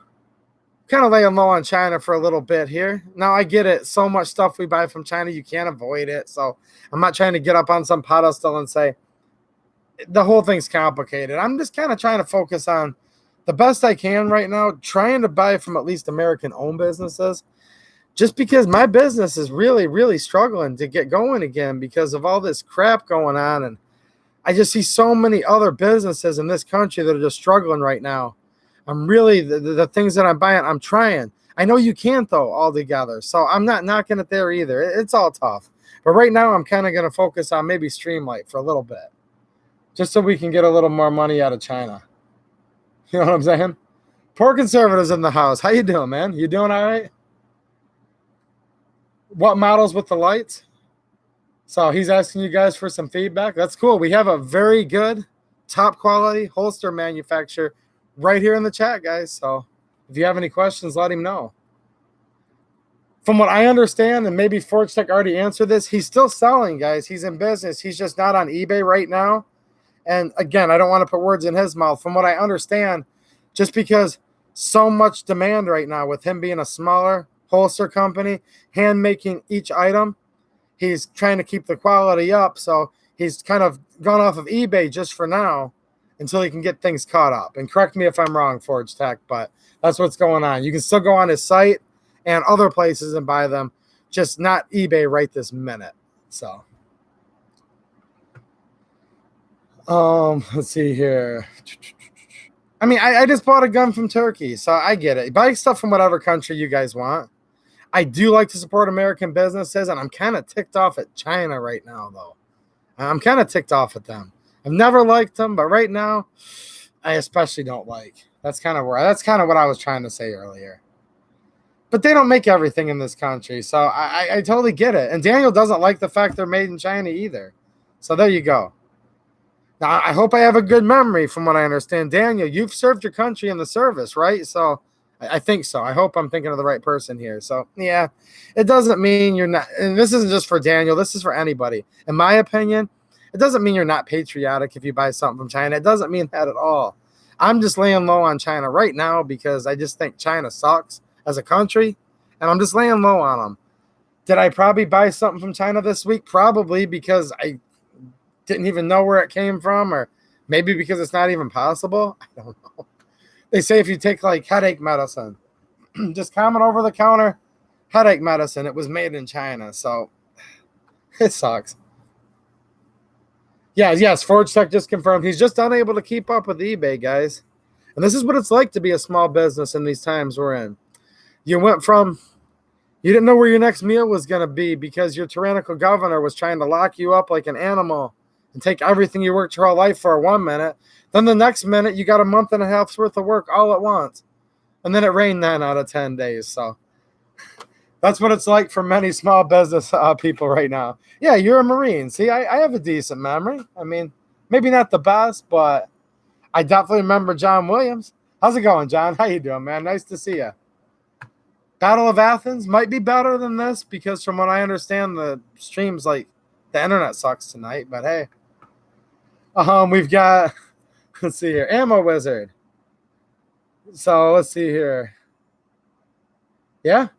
kind of laying low on China for a little bit here. Now, I get it. So much stuff we buy from China, you can't avoid it. So I'm not trying to get up on some pedestal and say the whole thing's complicated. I'm just kind of trying to focus on the best I can right now, trying to buy from at least American-owned businesses, just because my business is really, really struggling to get going again because of all this crap going on. And I just see so many other businesses in this country that are just struggling right now. I'm really, the things that I'm buying, I'm trying. I know you can't, though, all together. So I'm not knocking it there either. It's all tough. But right now, I'm kind of going to focus on maybe Streamlight for a little bit, just so we can get a little more money out of China. You know what I'm saying? Poor conservatives in the house. How you doing, man? You doing all right? What models with the lights? So he's asking you guys for some feedback. That's cool. We have a very good, top quality holster manufacturer right here in the chat, guys. So if you have any questions, let him know. From what I understand, and maybe Forgetech already answered this, he's still selling, guys. He's in business. He's just not on eBay right now. And again, I don't want to put words in his mouth. From what I understand, just because so much demand right now with him being a smaller holster company, hand making each item, he's trying to keep the quality up. So he's kind of gone off of eBay just for now until he can get things caught up. And correct me if I'm wrong, Forgetech, but that's what's going on. You can still go on his site and other places and buy them, just not eBay right this minute. So let's see here. I mean, I just bought a gun from Turkey, so I get it. Buy stuff from whatever country you guys want. I do like to support American businesses, and I'm kind of ticked off at China right now, though. I'm kind of ticked off at them. I've never liked them, but right now, I especially don't like. That's kind of what I was trying to say earlier. But they don't make everything in this country, so I totally get it. And Daniel doesn't like the fact they're made in China either. So there you go. Now, I hope I have a good memory from what I understand. Daniel, you've served your country in the service, right? So I think so. I hope I'm thinking of the right person here. So, yeah, it doesn't mean you're not. And this isn't just for Daniel. This is for anybody. In my opinion, it doesn't mean you're not patriotic if you buy something from China. It doesn't mean that at all. I'm just laying low on China right now because I just think China sucks as a country, and I'm just laying low on them. Did I probably buy something from China this week? Probably, because I didn't even know where it came from, or maybe because it's not even possible. I don't know. They say if you take like headache medicine, just common over the counter headache medicine, it was made in China. So it sucks. Yes, Forgetech just confirmed he's just unable to keep up with eBay, guys. And this is what it's like to be a small business in these times we're in. You went from, you didn't know where your next meal was going to be because your tyrannical governor was trying to lock you up like an animal and take everything you worked your whole life for 1 minute. Then the next minute, you got a month and a half's worth of work all at once. And then it rained 9 out of 10 days. So that's what it's like for many small business people right now. Yeah, you're a Marine. See, I have a decent memory. I mean, maybe not the best, but I definitely remember John Williams. How's it going, John? How you doing, man? Nice to see you. Battle of Athens might be better than this because from what I understand, the stream's like the internet sucks tonight, but hey. We've got, let's see here, Ammo Wizard. So let's see here. Yeah,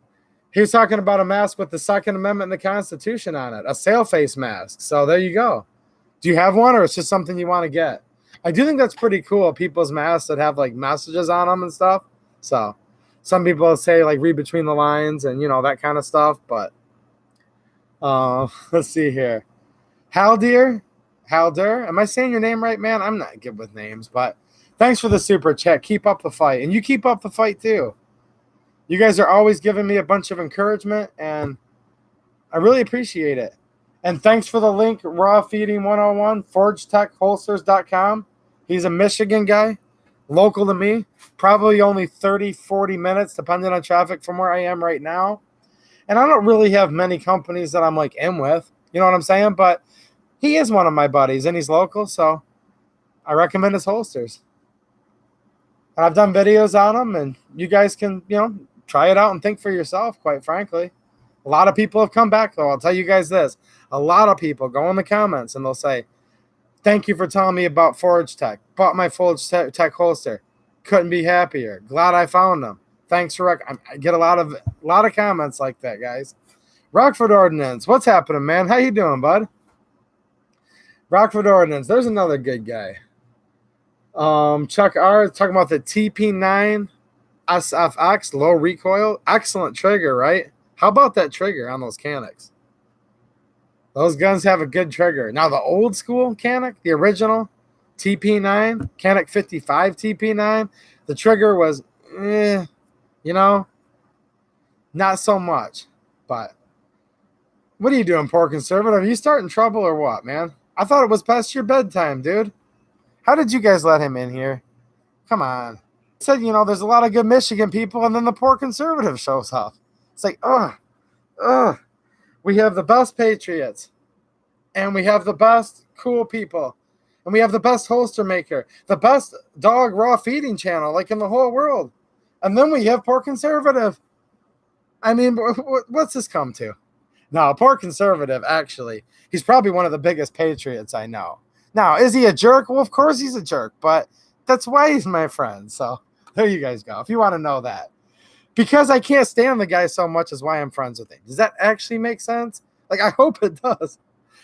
he was talking about a mask with the Second Amendment and the Constitution on it, a sail face mask. So there you go. Do you have one, or it's just something you want to get? I do think that's pretty cool, people's masks that have like messages on them and stuff. So some people say like read between the lines and, you know, that kind of stuff. But let's see here. Haldir, am I saying your name right, man? I'm not good with names, but thanks for the super chat. Keep up the fight. And you keep up the fight too. You guys are always giving me a bunch of encouragement, and I really appreciate it. And thanks for the link, Raw Feeding 101, ForgetechHolsters.com. He's a Michigan guy, local to me, probably only 30, 40 minutes, depending on traffic from where I am right now. And I don't really have many companies that I'm like in with, you know what I'm saying? But he is one of my buddies, and he's local, so I recommend his holsters. And I've done videos on them, and you guys can, you know, try it out and think for yourself, quite frankly. A lot of people have come back, though. I'll tell you guys this. A lot of people go in the comments and they'll say, thank you for telling me about Forgetech. Bought my Forgetech holster. Couldn't be happier. Glad I found them. Thanks for I get a lot of comments like that, guys. Rockford Ordnance, what's happening, man? How you doing, bud? Rockford Ordnance, there's another good guy. Chuck R talking about the TP9 SFX low recoil. Excellent trigger, right? How about that trigger on those Canics? Those guns have a good trigger. Now, the old school Canic, the original TP9, Canic 55 TP9, the trigger was, you know, not so much. But what are you doing, poor conservative? Are you starting trouble or what, man? I thought it was past your bedtime, dude. How did you guys let him in here? Come on. I said, there's a lot of good Michigan people, and then the poor conservative shows up. It's like, ugh. We have the best patriots, and we have the best cool people, and we have the best holster maker, the best dog raw feeding channel, like in the whole world. And then we have poor conservative. I mean, what's this come to? No, poor conservative, actually. He's probably one of the biggest patriots I know. Now, is he a jerk? Well, of course he's a jerk, but that's why he's my friend. So there you guys go, if you want to know that. Because I can't stand the guy so much is why I'm friends with him. Does that actually make sense? Like, I hope it does.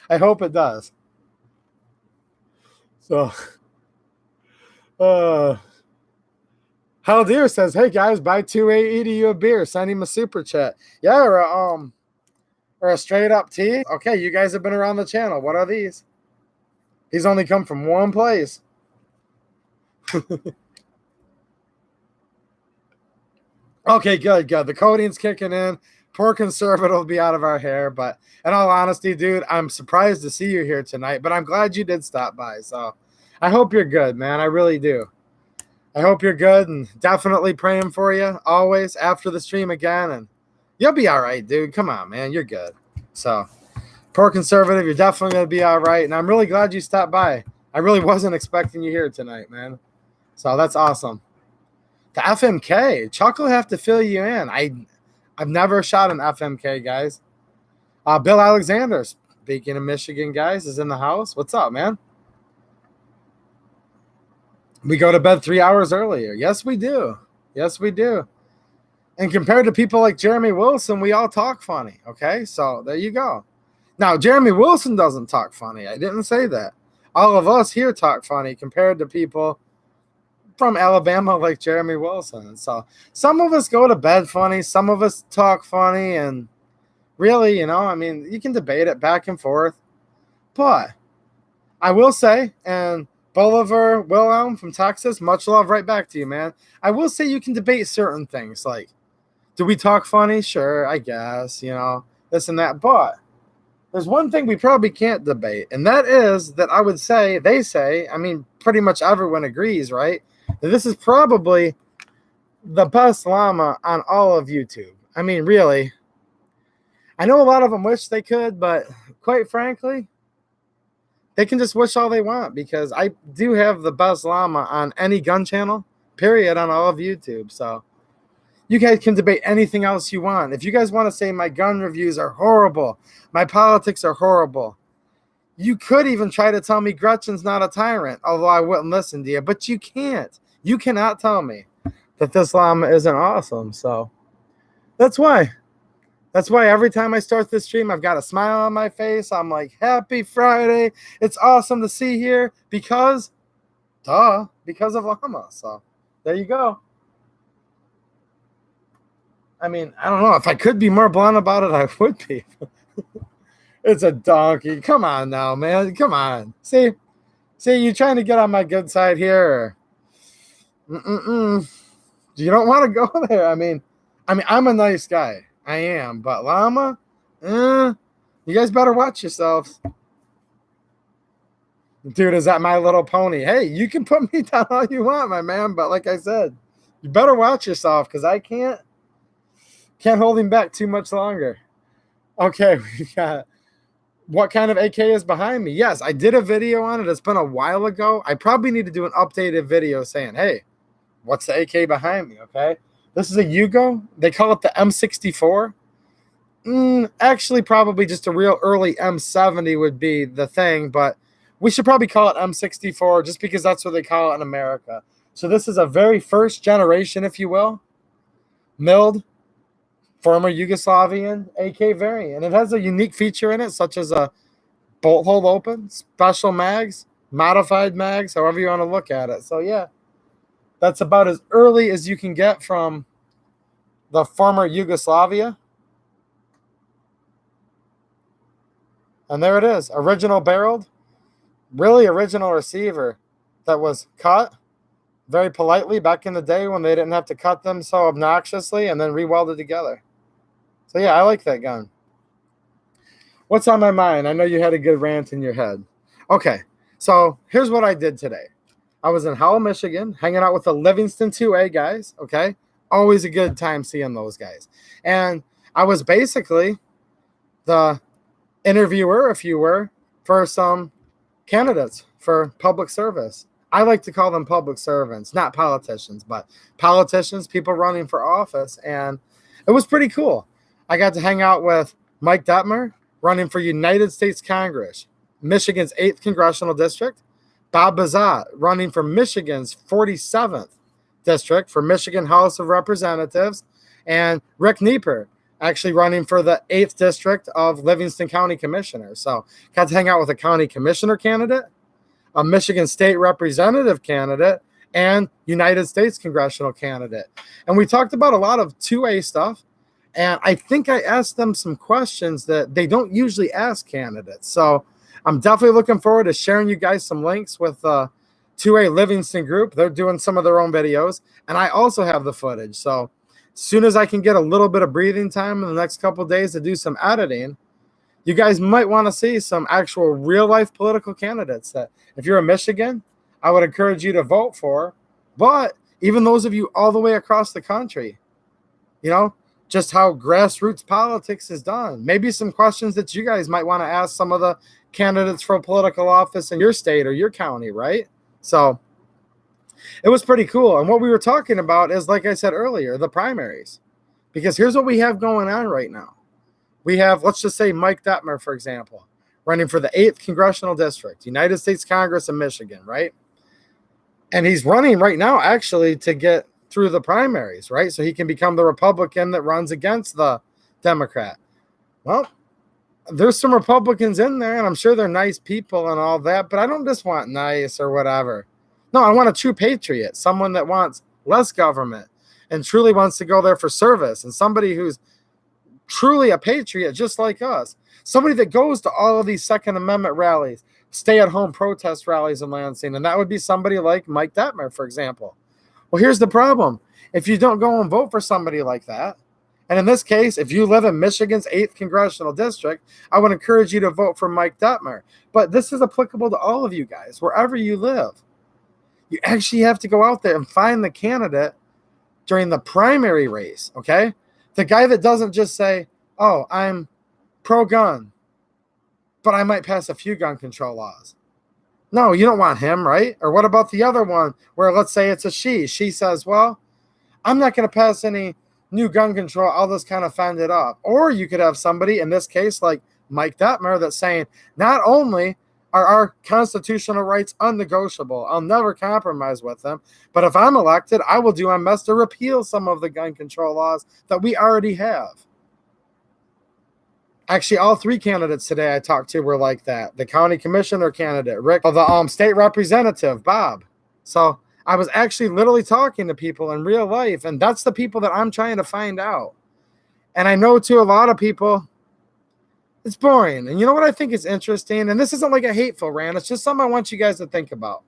I hope it does. So, Haldir says, hey, guys, buy 2 AEDU a beer. Send him a super chat. Yeah, or a straight up tea. Okay, you guys have been around the channel. What are these? He's only come from one place. Okay, good. The coding's kicking in. Poor conservative will be out of our hair. But in all honesty, dude, I'm surprised to see you here tonight. But I'm glad you did stop by. So I hope you're good, man. I really do. I hope you're good, and definitely praying for you always after the stream again. And you'll be all right, dude. Come on, man. You're good. So poor conservative, you're definitely going to be all right. And I'm really glad you stopped by. I really wasn't expecting you here tonight, man. So that's awesome. The FMK, Chuck will have to fill you in. I've never shot an FMK, guys. Bill Alexander, speaking of Michigan, guys, is in the house. What's up, man? We go to bed 3 hours earlier. Yes, we do. Yes, we do. And compared to people like Jeremy Wilson, we all talk funny, okay? So there you go. Now, Jeremy Wilson doesn't talk funny. I didn't say that. All of us here talk funny compared to people from Alabama like Jeremy Wilson. So some of us go to bed funny, some of us talk funny, and really, I mean, you can debate it back and forth. But I will say, and Bolivar Wilhelm from Texas, much love right back to you, man. I will say you can debate certain things, like, do we talk funny? Sure, I guess, this and that. But there's one thing we probably can't debate, and that is that I would say, I mean, pretty much everyone agrees, right? This is probably the best llama on all of YouTube. I mean, really. I know a lot of them wish they could, but quite frankly, they can just wish all they want, because I do have the best llama on any gun channel, period, on all of YouTube. So you guys can debate anything else you want. If you guys want to say my gun reviews are horrible, my politics are horrible, you could even try to tell me Gretchen's not a tyrant, although I wouldn't listen to you. But you can't. You cannot tell me that this llama isn't awesome. So that's why. That's why every time I start this stream, I've got a smile on my face. I'm like, happy Friday. It's awesome to see here because of llama. So there you go. I mean, I don't know. If I could be more blunt about it, I would be. It's a donkey. Come on now, man. Come on. See, you trying to get on my good side here? You don't want to go there. I mean, I'm a nice guy. I am. But llama, you guys better watch yourselves. Dude, is that My Little Pony? Hey, you can put me down all you want, my man. But like I said, you better watch yourself, because I can't hold him back too much longer. Okay, we got... What kind of AK is behind me? Yes, I did a video on it. It's been a while ago. I probably need to do an updated video saying, hey, what's the AK behind me, okay? This is a Yugo. They call it the M64. Actually, probably just a real early M70 would be the thing, but we should probably call it M64 just because that's what they call it in America. So this is a very first generation, if you will, milled former Yugoslavian AK variant. It has a unique feature in it, such as a bolt hole open, special mags, modified mags, however you want to look at it. So yeah, that's about as early as you can get from the former Yugoslavia. And there it is, original barreled, really original receiver that was cut very politely back in the day when they didn't have to cut them so obnoxiously and then re-welded together. So yeah, I like that gun. What's on my mind? I know you had a good rant in your head. Okay, so here's what I did today. I was in Howell, Michigan, hanging out with the Livingston 2A guys, okay? Always a good time seeing those guys. And I was basically the interviewer, if you were, for some candidates for public service. I like to call them public servants, not politicians, but politicians, people running for office. And it was pretty cool. I got to hang out with Mike Detmer, running for United States Congress, Michigan's 8th Congressional District, Bob Bazat, running for Michigan's 47th District for Michigan House of Representatives, and Rick Nieper, actually running for the 8th District of Livingston County Commissioner. So got to hang out with a county commissioner candidate, a Michigan State Representative candidate, and United States Congressional candidate. And we talked about a lot of 2A stuff. And I think I asked them some questions that they don't usually ask candidates. So I'm definitely looking forward to sharing you guys some links with the 2A Livingston group. They're doing some of their own videos. And I also have the footage. So as soon as I can get a little bit of breathing time in the next couple of days to do some editing, you guys might want to see some actual real-life political candidates that if you're in Michigan, I would encourage you to vote for. But even those of you all the way across the country, you know, just how grassroots politics is done. Maybe some questions that you guys might want to ask some of the candidates for political office in your state or your county, right? So it was pretty cool. And what we were talking about is, like I said earlier, the primaries. Because here's what we have going on right now. We have, let's just say Mike Detmer, for example, running for the 8th Congressional District, United States Congress in Michigan, right? And he's running right now actually to get through the primaries, right? So he can become the Republican that runs against the Democrat. Well, there's some Republicans in there, and I'm sure they're nice people and all that, but I don't just want nice or whatever. No, I want a true patriot, someone that wants less government and truly wants to go there for service, and somebody who's truly a patriot just like us. Somebody that goes to all of these Second Amendment rallies, stay-at-home protest rallies in Lansing, and that would be somebody like Mike Detmer, for example. Well, here's the problem. If you don't go and vote for somebody like that, and in this case, if you live in Michigan's 8th Congressional District, I would encourage you to vote for Mike Detmer. But this is applicable to all of you guys, wherever you live. You actually have to go out there and find the candidate during the primary race, okay? The guy that doesn't just say, oh, I'm pro-gun, but I might pass a few gun control laws. No, you don't want him, right? Or what about the other one where, let's say it's a she. She says, well, I'm not going to pass any new gun control. I'll just kind of fend it up. Or you could have somebody, in this case, like Mike Detmer, that's saying, not only are our constitutional rights unnegotiable, I'll never compromise with them, but if I'm elected, I will do my best to repeal some of the gun control laws that we already have. Actually, all three candidates today I talked to were like that. The county commissioner candidate, Rick, the state representative, Bob. So I was actually literally talking to people in real life, and that's the people that I'm trying to find out. And I know to a lot of people, it's boring. And you know what I think is interesting? And this isn't like a hateful rant. It's just something I want you guys to think about.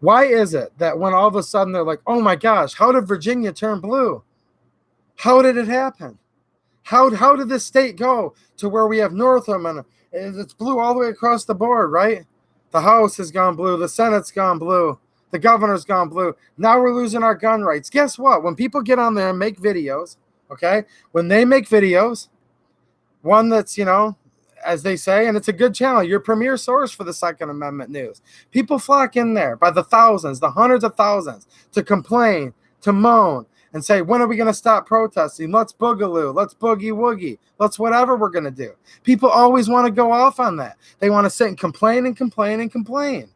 Why is it that when all of a sudden they're like, oh my gosh, how did Virginia turn blue? How did it happen? How did this state go to where we have Northam and it's blue all the way across the board, right? The House has gone blue. The Senate's gone blue. The governor's gone blue. Now we're losing our gun rights. Guess what? When people get on there and make videos, okay, when they make videos, one that's, you know, as they say, and it's a good channel, your premier source for the Second Amendment news. People flock in there by the thousands, the hundreds of thousands to complain, to moan, and say, when are we going to stop protesting? Let's boogaloo. Let's boogie woogie. Let's whatever we're going to do. People always want to go off on that. They want to sit and complain and complain and complain.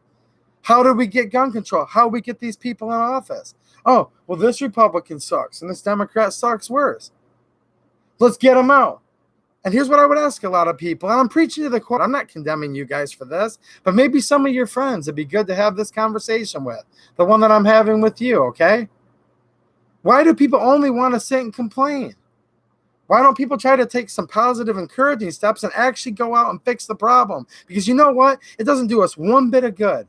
How do we get gun control? How do we get these people in office? Oh, well, this Republican sucks and this Democrat sucks worse. Let's get them out. And here's what I would ask a lot of people. And I'm preaching to the choir. I'm not condemning you guys for this, but maybe some of your friends it'd be good to have this conversation with. The one that I'm having with you, okay? Why do people only want to sit and complain? Why don't people try to take some positive, encouraging steps and actually go out and fix the problem? Because you know what? It doesn't do us one bit of good.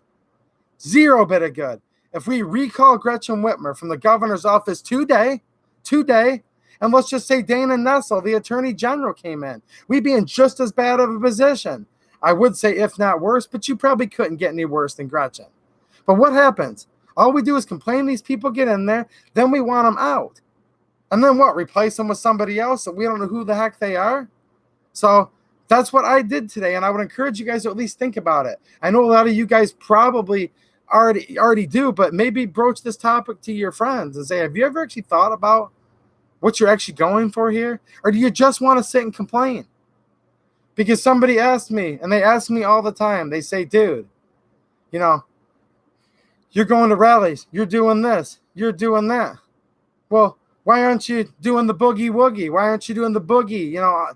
Zero bit of good. If we recall Gretchen Whitmer from the governor's office today, and let's just say Dana Nessel, the attorney general, came in, we'd be in just as bad of a position. I would say if not worse, but you probably couldn't get any worse than Gretchen. But what happens? All we do is complain these people get in there, then we want them out. And then what? Replace them with somebody else that we don't know who the heck they are? So that's what I did today, and I would encourage you guys to at least think about it. I know a lot of you guys probably already do, but maybe broach this topic to your friends and say, have you ever actually thought about what you're actually going for here? Or do you just want to sit and complain? Because somebody asked me, and they ask me all the time, they say, dude, you know, you're going to rallies, you're doing this, you're doing that. Well, why aren't you doing the boogie woogie? Why aren't you doing the boogie? You know,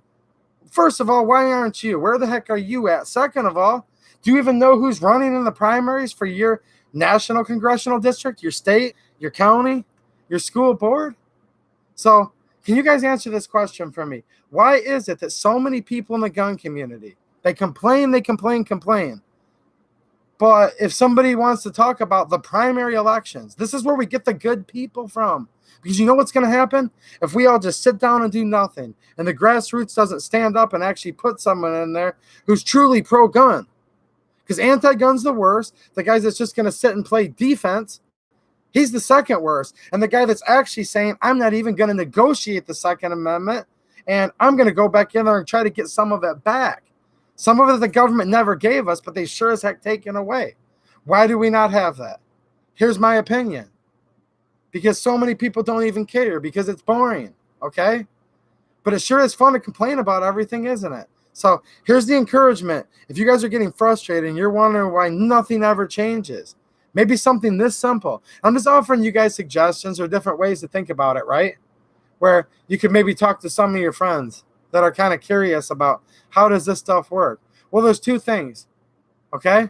first of all, why aren't you? Where the heck are you at? Second of all, do you even know who's running in the primaries for your national congressional district, your state, your county, your school board? So can you guys answer this question for me? Why is it that so many people in the gun community, they complain, but if somebody wants to talk about the primary elections, this is where we get the good people from. Because you know what's going to happen? If we all just sit down and do nothing, and the grassroots doesn't stand up and actually put someone in there who's truly pro-gun. Because anti-gun's the worst. The guy that's just going to sit and play defense, he's the second worst. And the guy that's actually saying, I'm not even going to negotiate the Second Amendment, and I'm going to go back in there and try to get some of it back. Some of it the government never gave us, but they sure as heck taken away. Why do we not have that? Here's my opinion. Because so many people don't even care, because it's boring, okay? But it sure is fun to complain about everything, isn't it? So here's the encouragement. If you guys are getting frustrated and you're wondering why nothing ever changes, maybe something this simple. I'm just offering you guys suggestions or different ways to think about it, right? Where you could maybe talk to some of your friends that are kind of curious about how does this stuff work. Well, there's two things, okay?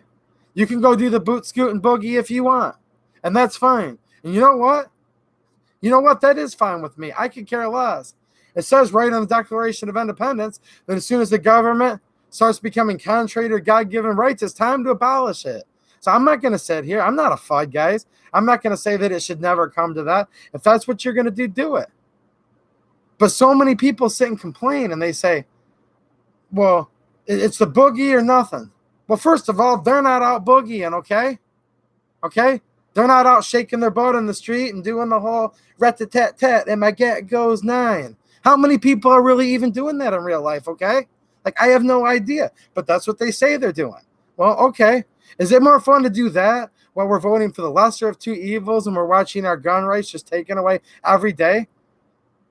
You can go do the boot, scoot, and boogie if you want, and that's fine. And you know what? You know what? That is fine with me. I could care less. It says right in the Declaration of Independence that as soon as the government starts becoming contrary to God-given rights, it's time to abolish it. So I'm not going to sit here. I'm not a FUD, guys. I'm not going to say that it should never come to that. If that's what you're going to do, do it. But so many people sit and complain, and they say, well, it's the boogie or nothing. Well, first of all, they're not out boogieing, okay? Okay? They're not out shaking their butt in the street and doing the whole rat-a-tat-tat and my gat goes 9. How many people are really even doing that in real life, okay? Like, I have no idea, but that's what they say they're doing. Well, okay. Is it more fun to do that while we're voting for the lesser of two evils and we're watching our gun rights just taken away every day?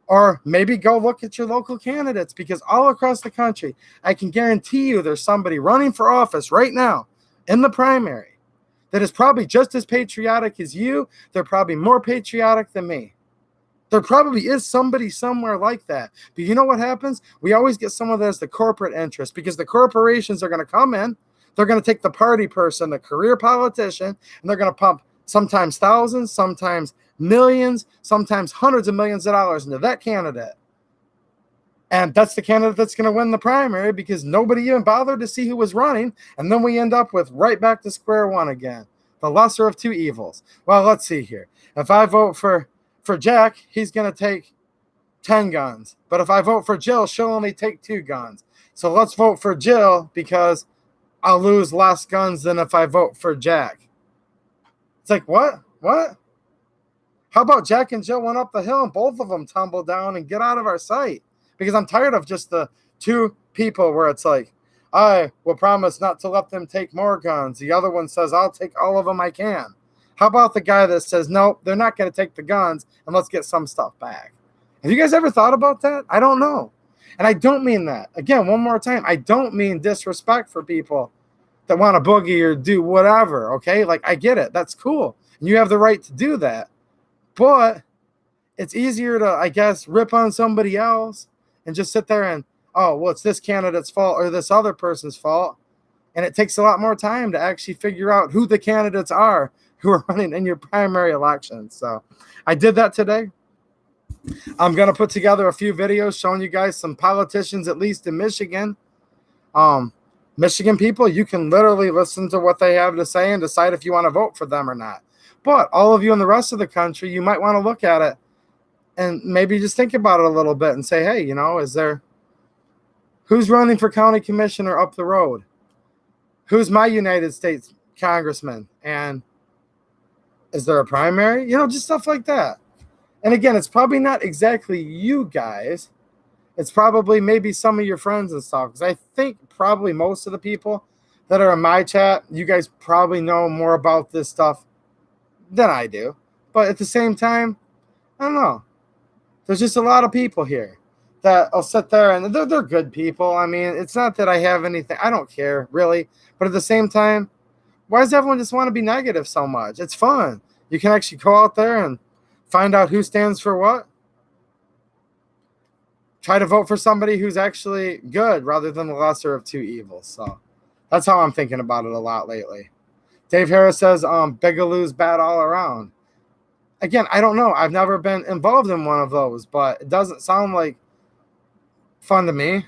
Or maybe go look at your local candidates, because all across the country, I can guarantee you there's somebody running for office right now in the primary that is probably just as patriotic as you. They're probably more patriotic than me. There probably is somebody somewhere like that. But you know what happens? We always get someone that has the corporate interest, because the corporations are going to come in. They're going to take the party person, the career politician, and they're going to pump sometimes thousands, sometimes millions, sometimes hundreds of millions of dollars into that candidate. And that's the candidate that's going to win the primary, because nobody even bothered to see who was running. And then we end up with right back to square one again. The lesser of two evils. Well, let's see here. If I vote for Jack, he's going to take 10 guns. But if I vote for Jill, she'll only take 2 guns. So let's vote for Jill, because I'll lose less guns than if I vote for Jack. It's like, what? What? How about Jack and Jill went up the hill and both of them tumbled down and get out of our sight? Because I'm tired of just the two people where it's like, I will promise not to let them take more guns. The other one says, I'll take all of them I can. How about the guy that says, nope, they're not going to take the guns and let's get some stuff back? Have you guys ever thought about that? I don't know. And I don't mean that. Again, one more time, I don't mean disrespect for people that want to boogie or do whatever, okay? Like, I get it. That's cool. You have the right to do that. But it's easier to, I guess, rip on somebody else and just sit there and, oh, well, it's this candidate's fault or this other person's fault. And it takes a lot more time to actually figure out who the candidates are who are running in your primary elections. So I did that today. I'm going to put together a few videos showing you guys some politicians, at least in Michigan. Michigan people, you can literally listen to what they have to say and decide if you want to vote for them or not. But all of you in the rest of the country, you might want to look at it and maybe just think about it a little bit and say, hey, you know, who's running for county commissioner up the road? Who's my United States congressman? And is there a primary? You know, just stuff like that. And again, it's probably not exactly you guys. It's probably maybe some of your friends and stuff. Because I think probably most of the people that are in my chat, you guys probably know more about this stuff than I do. But at the same time, I don't know. There's just a lot of people here that I'll sit there and they're good people. I mean, it's not that I have anything. I don't care, really. But at the same time, why does everyone just want to be negative so much? It's fun. You can actually go out there and find out who stands for what. Try to vote for somebody who's actually good rather than the lesser of two evils. So that's how I'm thinking about it a lot lately. Dave Harris says, Bigaloo's bad all around. Again, I don't know. I've never been involved in one of those, but it doesn't sound like fun to me.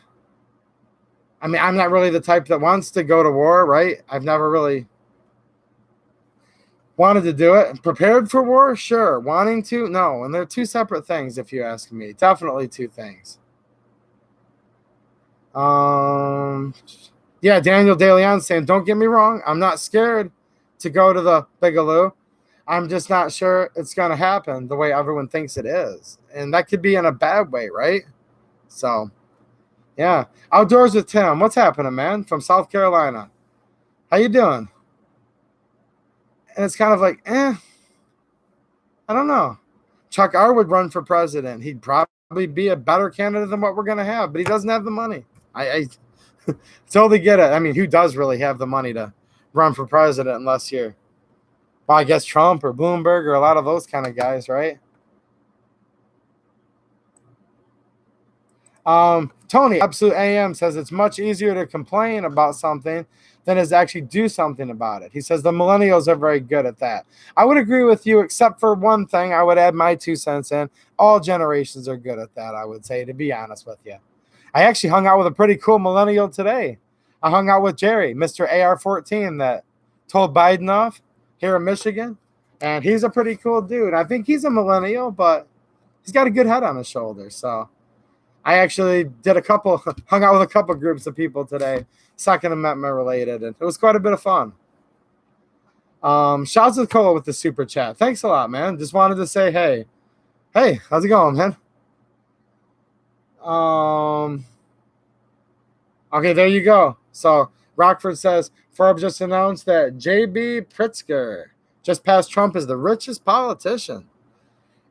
I mean, I'm not really the type that wants to go to war, right? I've never really wanted to do it. Prepared for war? Sure. Wanting to? No. And they're two separate things, if you ask me. Definitely two things. Yeah, Daniel Daley saying, don't get me wrong. I'm not scared to go to the Bigaloo. I'm just not sure it's going to happen the way everyone thinks it is. And that could be in a bad way, right? So, yeah. Outdoors with Tim. What's happening, man? From South Carolina. How you doing? And it's kind of like, I don't know. Chuck R would run for president. He'd probably be a better candidate than what we're going to have, but he doesn't have the money. I totally get it. I mean, who does really have the money to run for president unless you're, well, I guess Trump or Bloomberg or a lot of those kind of guys, right? Tony, Absolute AM, says it's much easier to complain about something than is actually do something about it. He says the millennials are very good at that. I would agree with you, except for one thing. I would add my 2 cents in. All generations are good at that, I would say, to be honest with you. I actually hung out with a pretty cool millennial today. I hung out with Jerry, Mr. AR-14, that told Biden off here in Michigan. And he's a pretty cool dude. I think he's a millennial, but he's got a good head on his shoulders. So I actually hung out with a couple groups of people today, Second Amendment related, and it was quite a bit of fun. Shouts with Cola with the super chat. Thanks a lot, man. Just wanted to say, hey, how's it going, man? Okay, there you go. So Rockford says, Forbes just announced that J.B. Pritzker just passed Trump as the richest politician.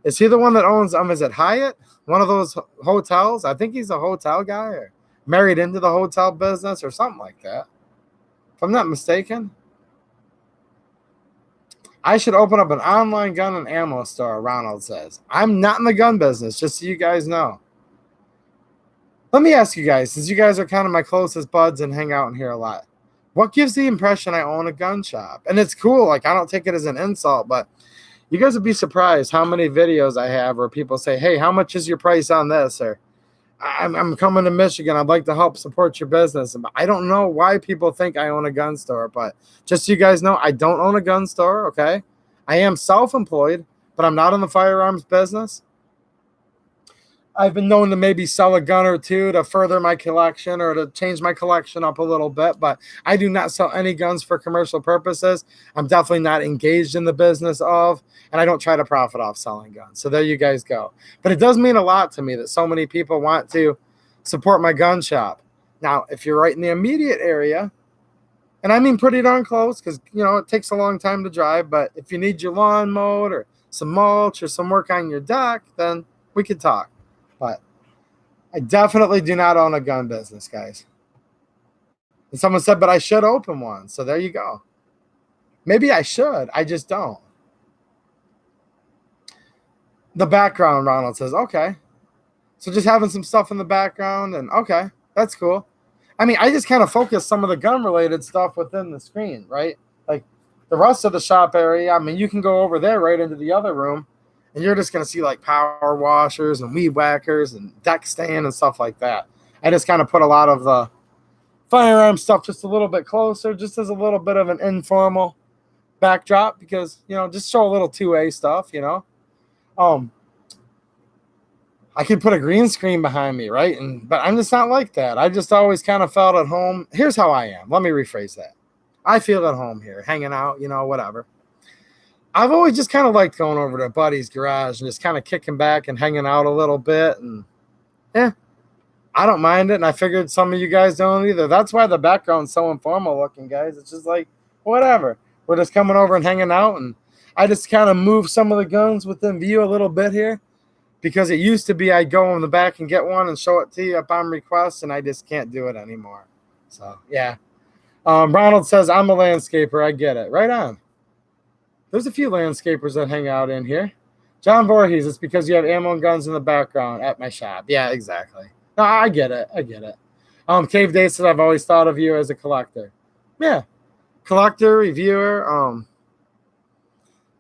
Is he the one that owns, is it Hyatt? One of those hotels? I think he's a hotel guy or married into the hotel business or something like that. If I'm not mistaken. I should open up an online gun and ammo store, Ronald says. I'm not in the gun business, just so you guys know. Let me ask you guys, since you guys are kind of my closest buds and hang out in here a lot, what gives the impression I own a gun shop? And it's cool. Like, I don't take it as an insult, but you guys would be surprised how many videos I have where people say, hey, how much is your price on this? Or I'm coming to Michigan. I'd like to help support your business. I don't know why people think I own a gun store, but just so you guys know, I don't own a gun store, okay? I am self-employed, but I'm not in the firearms business. I've been known to maybe sell a gun or two to further my collection or to change my collection up a little bit, but I do not sell any guns for commercial purposes. I'm definitely not engaged in the business of, and I don't try to profit off selling guns. So there you guys go. But it does mean a lot to me that so many people want to support my gun shop. Now, if you're right in the immediate area And I mean pretty darn close because, it takes a long time to drive. But if you need your lawn mowed or some mulch or some work on your deck, then we could talk. But I definitely do not own a gun business, guys. And someone said, but I should open one. So there you go. Maybe I should. I just don't. The background, Ronald says, okay. So just having some stuff in the background, and okay, that's cool. I mean, I just kind of focus some of the gun-related stuff within the screen, right? Like the rest of the shop area, I mean, you can go over there right into the other room, and you're just going to see like power washers and weed whackers and deck stand and stuff like that. I just kind of put a lot of the firearm stuff just a little bit closer, just as a little bit of an informal backdrop because, just show a little 2A stuff, I could put a green screen behind me, right? But I'm just not like that. I just always kind of felt at home. Here's how I am. Let me rephrase that. I feel at home here, hanging out, whatever. I've always just kind of liked going over to a buddy's garage and just kind of kicking back and hanging out a little bit. And I don't mind it. And I figured some of you guys don't either. That's why the background's so informal looking, guys. It's just like, whatever. We're just coming over and hanging out. And I just kind of move some of the guns within view a little bit here. Because it used to be I'd go in the back and get one and show it to you upon request, and I just can't do it anymore. So, yeah. Ronald says, I'm a landscaper. I get it. Right on. There's a few landscapers that hang out in here. John Voorhees, it's because you have ammo and guns in the background at my shop. Yeah, exactly. No, I get it. Cave Day said, I've always thought of you as a collector. Yeah. Collector, reviewer,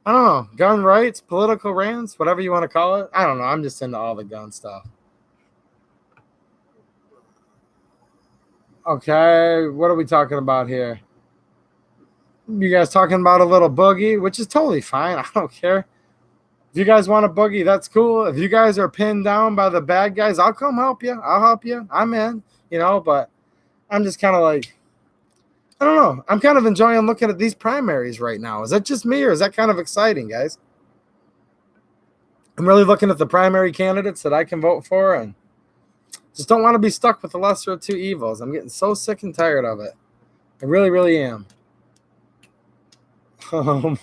I don't know, gun rights, political rants, whatever you want to call it. I don't know. I'm just into all the gun stuff. Okay, what are we talking about here? You guys talking about a little boogie, which is totally fine. I don't care. If you guys want a boogie, that's cool. If you guys are pinned down by the bad guys, I'll come help you. I'll help you. I'm in, but I'm just kind of like, I don't know. I'm kind of enjoying looking at these primaries right now. Is that just me or is that kind of exciting, guys? I'm really looking at the primary candidates that I can vote for and just don't want to be stuck with the lesser of two evils. I'm getting so sick and tired of it. I really, really am. I'm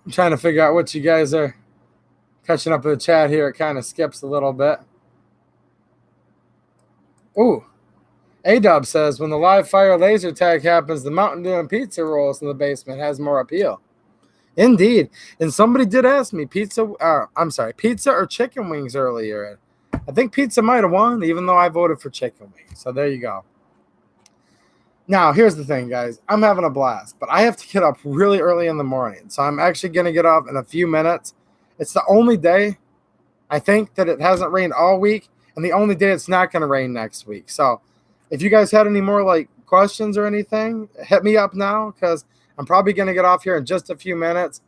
trying to figure out what you guys are catching up with the chat here. It kind of skips a little bit. Ooh. A-Dub says, when the live fire laser tag happens, the Mountain Dew and pizza rolls in the basement has more appeal. Indeed. And somebody did ask me pizza or chicken wings earlier. I think pizza might have won, even though I voted for chicken wings. So there you go. Now, here's the thing, guys. I'm having a blast, but I have to get up really early in the morning. So I'm actually going to get up in a few minutes. It's the only day, I think, that it hasn't rained all week, and the only day it's not going to rain next week. So if you guys had any more questions or anything, hit me up now because I'm probably going to get off here in just a few minutes.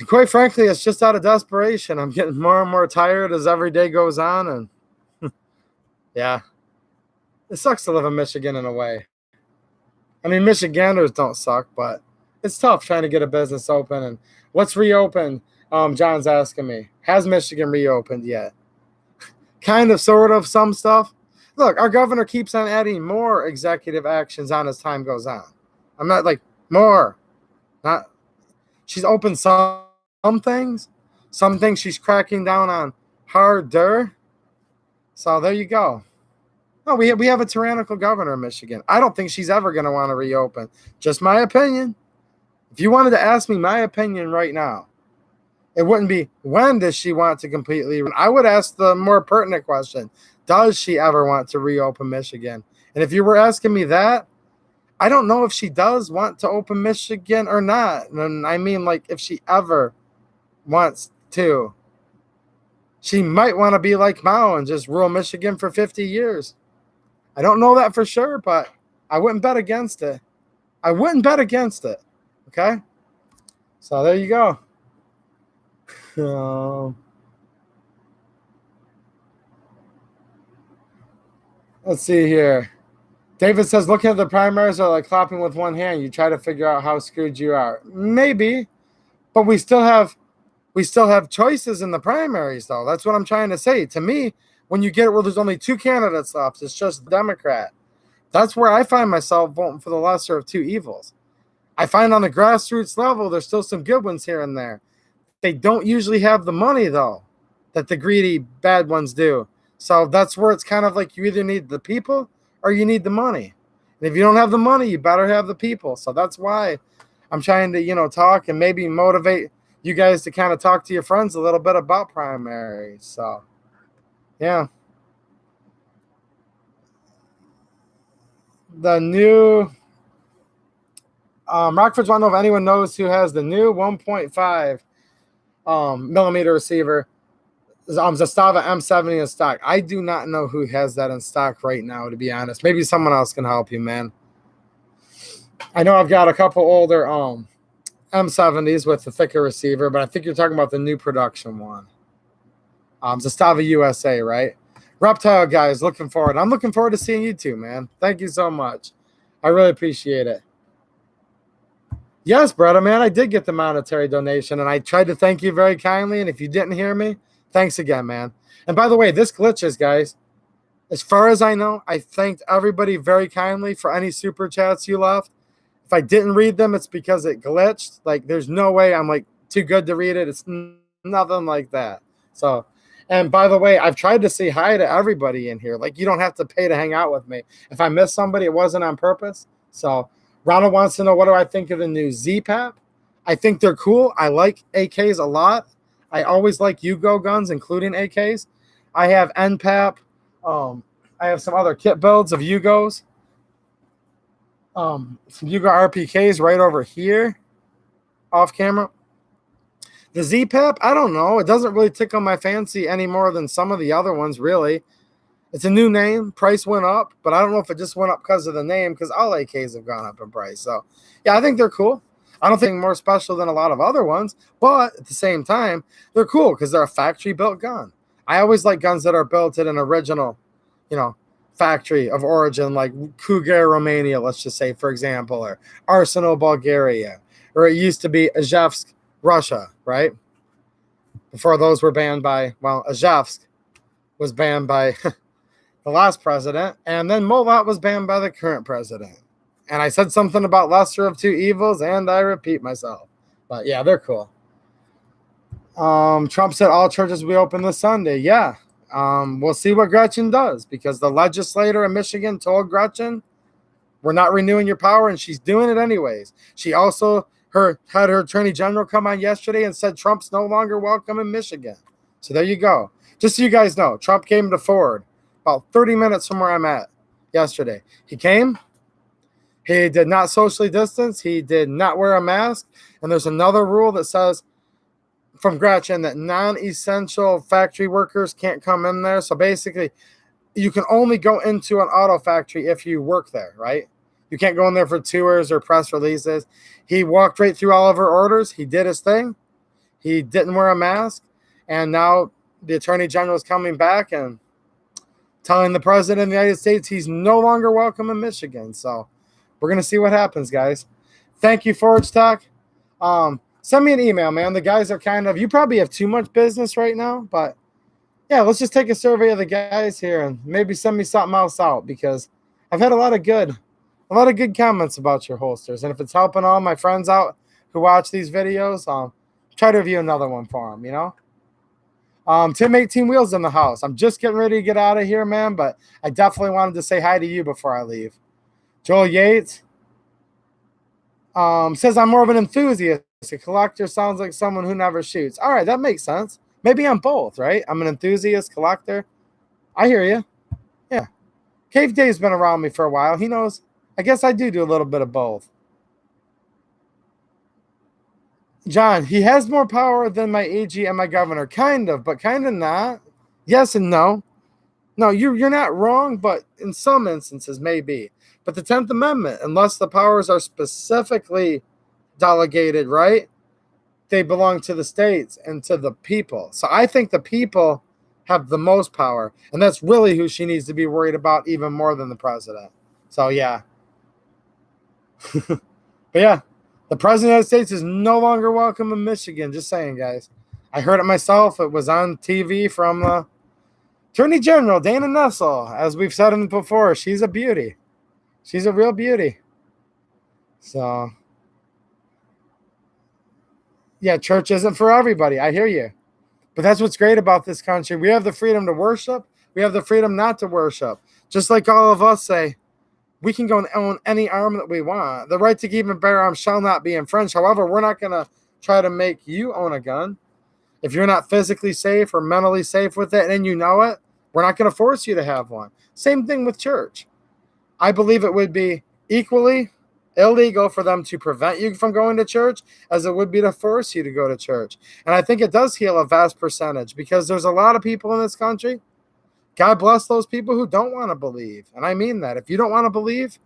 And quite frankly, it's just out of desperation. I'm getting more and more tired as every day goes on. And yeah, it sucks to live in Michigan in a way. I mean, Michiganders don't suck, but it's tough trying to get a business open. And what's reopened? John's asking me, has Michigan reopened yet? Kind of, sort of, some stuff. Look, our governor keeps on adding more executive actions on as time goes on. I'm not more. Not. She's opened some things. Some things she's cracking down on harder. So there you go. No, we have a tyrannical governor in Michigan. I don't think she's ever going to want to reopen. Just my opinion. If you wanted to ask me my opinion right now, it wouldn't be when does she want to completely. I would ask the more pertinent question. Does she ever want to reopen Michigan? And if you were asking me that, I don't know if she does want to open Michigan or not. And I mean, if she ever wants to. She might want to be like Mao and just rule Michigan for 50 years. I don't know that for sure, but I wouldn't bet against it. Okay? So there you go. Let's see here. David says, looking at the primaries are like clapping with one hand. You try to figure out how screwed you are. Maybe, but we still have choices in the primaries, though. That's what I'm trying to say. To me, when you get it where there's only two candidates left, it's just Democrat. That's where I find myself voting for the lesser of two evils. I find on the grassroots level, there's still some good ones here and there. They don't usually have the money, though, that the greedy bad ones do. So that's where it's kind of like you either need the people or you need the money. And if you don't have the money, you better have the people. So that's why I'm trying to, talk and maybe motivate you guys to kind of talk to your friends a little bit about primaries. So, yeah. The new Rockford's want to know if anyone knows who has the new 1.5 millimeter receiver. Zastava M70 in stock. I do not know who has that in stock right now, to be honest. Maybe someone else can help you, man. I know I've got a couple older M70s with the thicker receiver, but I think you're talking about the new production one. Zastava USA, right? Reptile guys, looking forward. I'm looking forward to seeing you too, man. Thank you so much. I really appreciate it. Yes, brother, man, I did get the monetary donation, and I tried to thank you very kindly, and if you didn't hear me, thanks again, man. And by the way, this glitches, guys. As far as I know, I thanked everybody very kindly for any super chats you left. If I didn't read them, it's because it glitched. Like, there's no way I'm, like, too good to read it. It's nothing like that. So, and by the way, I've tried to say hi to everybody in here. Like, you don't have to pay to hang out with me. If I miss somebody, it wasn't on purpose. So, Ronald wants to know, what do I think of the new Z-Pap? I think they're cool. I like AKs a lot. I always like Yugo guns, including AKs. I have NPAP. I have some other kit builds of Yugos. Some Yugo RPKs right over here, off camera. The Z-Pap, I don't know. It doesn't really tickle my fancy any more than some of the other ones, really. It's a new name. Price went up, but I don't know if it just went up because of the name, because all AKs have gone up in price. So, yeah, I think they're cool. I don't think more special than a lot of other ones, but at the same time, they're cool because they're a factory-built gun. I always like guns that are built in an original, factory of origin, like Cougar, Romania, let's just say, for example, or Arsenal, Bulgaria, or it used to be Izhevsk, Russia, right? Before those were banned by, Izhevsk was banned by the last president, and then Molat was banned by the current president. And I said something about lesser of two evils, and I repeat myself. But yeah, they're cool. Trump said all churches will be open this Sunday. Yeah. We'll see what Gretchen does, because the legislator in Michigan told Gretchen, we're not renewing your power, and she's doing it anyways. She also had her attorney general come on yesterday and said Trump's no longer welcome in Michigan. So there you go. Just so you guys know, Trump came to Ford about 30 minutes from where I'm at yesterday. He came. He did not socially distance. He did not wear a mask. And there's another rule that says from Gretchen that non-essential factory workers can't come in there. So basically, you can only go into an auto factory if you work there, right? You can't go in there for tours or press releases. He walked right through all of her orders. He did his thing. He didn't wear a mask. And now the attorney general is coming back and telling the president of the United States he's no longer welcome in Michigan. So we're going to see what happens, guys. Thank you, Forge Talk. Send me an email, man. The guys are you probably have too much business right now, but yeah, let's just take a survey of the guys here and maybe send me something else out, because I've had a lot of good comments about your holsters. And if it's helping all my friends out who watch these videos, try to review another one for them, Tim 18 Wheels in the house. I'm just getting ready to get out of here, man, but I definitely wanted to say hi to you before I leave. Joel Yates says, I'm more of an enthusiast. A collector sounds like someone who never shoots. All right, that makes sense. Maybe I'm both, right? I'm an enthusiast, collector. I hear you. Yeah. Cave Dave's been around me for a while. He knows. I guess I do a little bit of both. John, he has more power than my AG and my governor. Kind of, but kind of not. Yes and no. No, you're not wrong, but in some instances, maybe. But the 10th Amendment, unless the powers are specifically delegated, right, they belong to the states and to the people. So I think the people have the most power, and that's really who she needs to be worried about even more than the president. So yeah. But yeah, the president of the United States is no longer welcome in Michigan. Just saying, guys. I heard it myself. It was on TV from Attorney General Dana Nessel. As we've said before, she's a beauty. She's a real beauty. So, yeah, church isn't for everybody. I hear you. But that's what's great about this country. We have the freedom to worship. We have the freedom not to worship. Just like all of us say, we can go and own any arm that we want. The right to keep and bear arms shall not be infringed. However, we're not going to try to make you own a gun. If you're not physically safe or mentally safe with it and you know it, we're not going to force you to have one. Same thing with church. I believe it would be equally illegal for them to prevent you from going to church as it would be to force you to go to church. And I think it does heal a vast percentage because there's a lot of people in this country. God bless those people who don't want to believe. And I mean that. If you don't want to believe,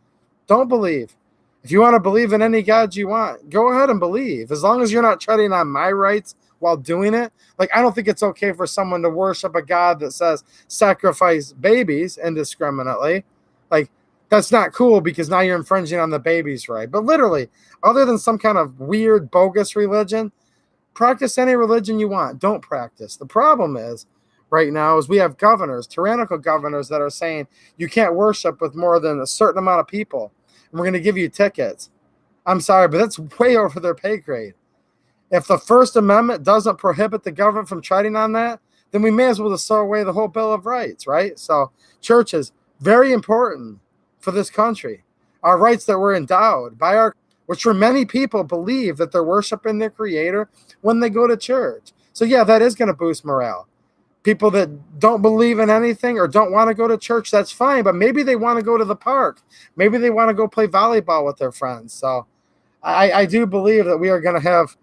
don't believe. If you want to believe in any God you want, go ahead and believe. As long as you're not treading on my rights while doing it. Like, I don't think it's okay for someone to worship a God that says sacrifice babies indiscriminately. Like, that's not cool because now you're infringing on the baby's right. But literally, other than some kind of weird, bogus religion, practice any religion you want. Don't practice. The problem is, right now, is we have governors, tyrannical governors that are saying you can't worship with more than a certain amount of people. And we're going to give you tickets. I'm sorry, but that's way over their pay grade. If the First Amendment doesn't prohibit the government from treading on that, then we may as well just throw away the whole Bill of Rights, right? So church is very important for this country. Our rights that were endowed by our, which for many people believe that they're worshiping their creator when they go to church. So yeah, that is going to boost morale. People that don't believe in anything or don't want to go to church, that's fine. But maybe they want to go to the park. Maybe they want to go play volleyball with their friends. So I do believe that we are going to have,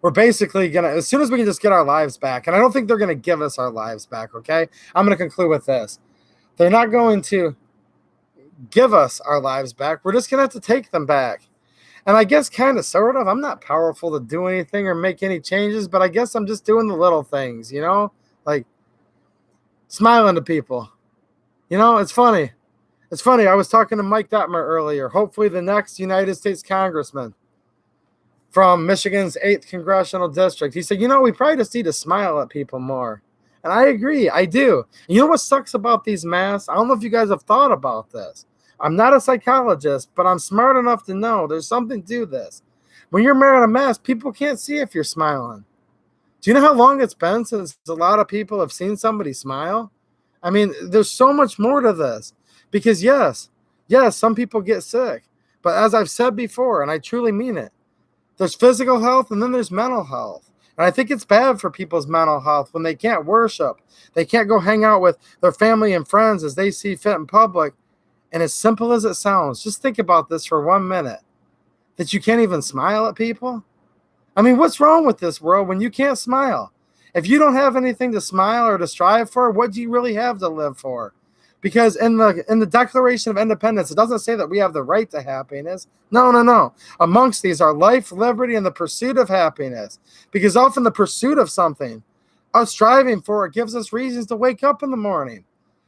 we're basically going to, as soon as we can just get our lives back, and I don't think they're going to give us our lives back, okay? I'm going to conclude with this. They're not going to give us our lives back. We're just going to have to take them back. And I guess kind of, sort of, I'm not powerful to do anything or make any changes, but I guess I'm just doing the little things, you know? Like smiling to people. You know, it's funny. It's funny. I was talking to Mike Detmer earlier, hopefully the next United States congressman from Michigan's 8th Congressional District. He said, you know, we probably just need to smile at people more. And I agree. I do. You know what sucks about these masks? I don't know if you guys have thought about this. I'm not a psychologist, but I'm smart enough to know there's something to this. When you're wearing a mask, people can't see if you're smiling. Do you know how long it's been since a lot of people have seen somebody smile? I mean, there's so much more to this. Because yes, some people get sick. But as I've said before, and I truly mean it, there's physical health and then there's mental health. And I think it's bad for people's mental health when they can't worship. They can't go hang out with their family and friends as they see fit in public. And as simple as it sounds, just think about this for 1 minute, that you can't even smile at people. I mean, what's wrong with this world when you can't smile? If you don't have anything to smile or to strive for, what do you really have to live for? Because in the Declaration of Independence, it doesn't say that we have the right to happiness. No. Amongst these are life, liberty, and the pursuit of happiness. Because often the pursuit of something, us striving for it, gives us reasons to wake up in the morning.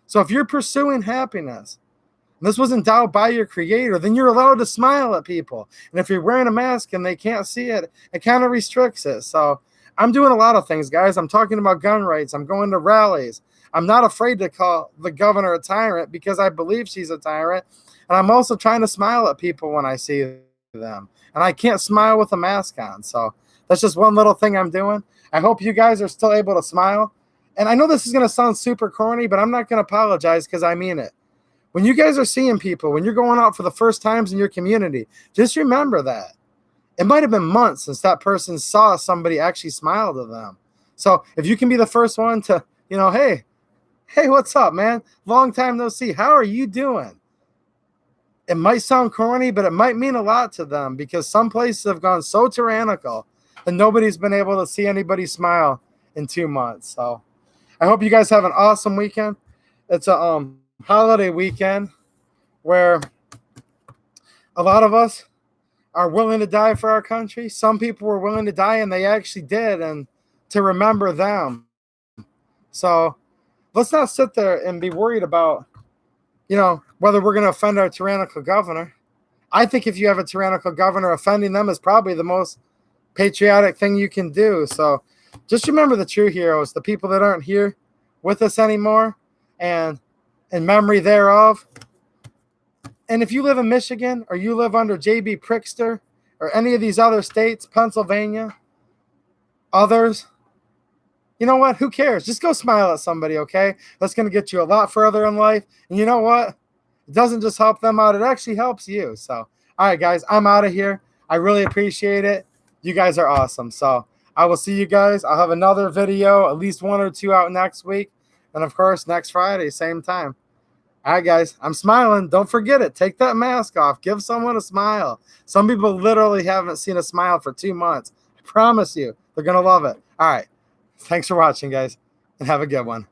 So if you're pursuing happiness, and this was endowed by your creator, then you're allowed to smile at people. And if you're wearing a mask and they can't see it, it kind of restricts it. So I'm doing a lot of things, guys. I'm talking about gun rights. I'm going to rallies. I'm not afraid to call the governor a tyrant because I believe she's a tyrant. And I'm also trying to smile at people when I see them. And I can't smile with a mask on. So that's just one little thing I'm doing. I hope you guys are still able to smile. And I know this is going to sound super corny, but I'm not going to apologize because I mean it. When you guys are seeing people, when you're going out for the first times in your community, just remember that. It might have been months since that person saw somebody actually smile to them. So if you can be the first one to, you know, hey, what's up, man? Long time no see. How are you doing? It might sound corny, but it might mean a lot to them because some places have gone so tyrannical that nobody's been able to see anybody smile in 2 months. So I hope you guys have an awesome weekend. It's a holiday weekend where a lot of us are willing to die for our country. Some people were willing to die, and they actually did, and to remember them. So let's not sit there and be worried about, you know, whether we're going to offend our tyrannical governor. I think if you have a tyrannical governor, offending them is probably the most patriotic thing you can do. So just remember the true heroes, the people that aren't here with us anymore, and in memory thereof. And if you live in Michigan or you live under JB Prickster or any of these other states, Pennsylvania, others, you know what? Who cares? Just go smile at somebody, okay? That's going to get you a lot further in life. And you know what? It doesn't just help them out. It actually helps you. So, all right, guys, I'm out of here. I really appreciate it. You guys are awesome. So I will see you guys. I'll have another video, at least 1 or 2 out next week. And, of course, next Friday, same time. All right, guys, I'm smiling. Don't forget it. Take that mask off. Give someone a smile. Some people literally haven't seen a smile for 2 months. I promise you, they're going to love it. All right. Thanks for watching, guys, and have a good one.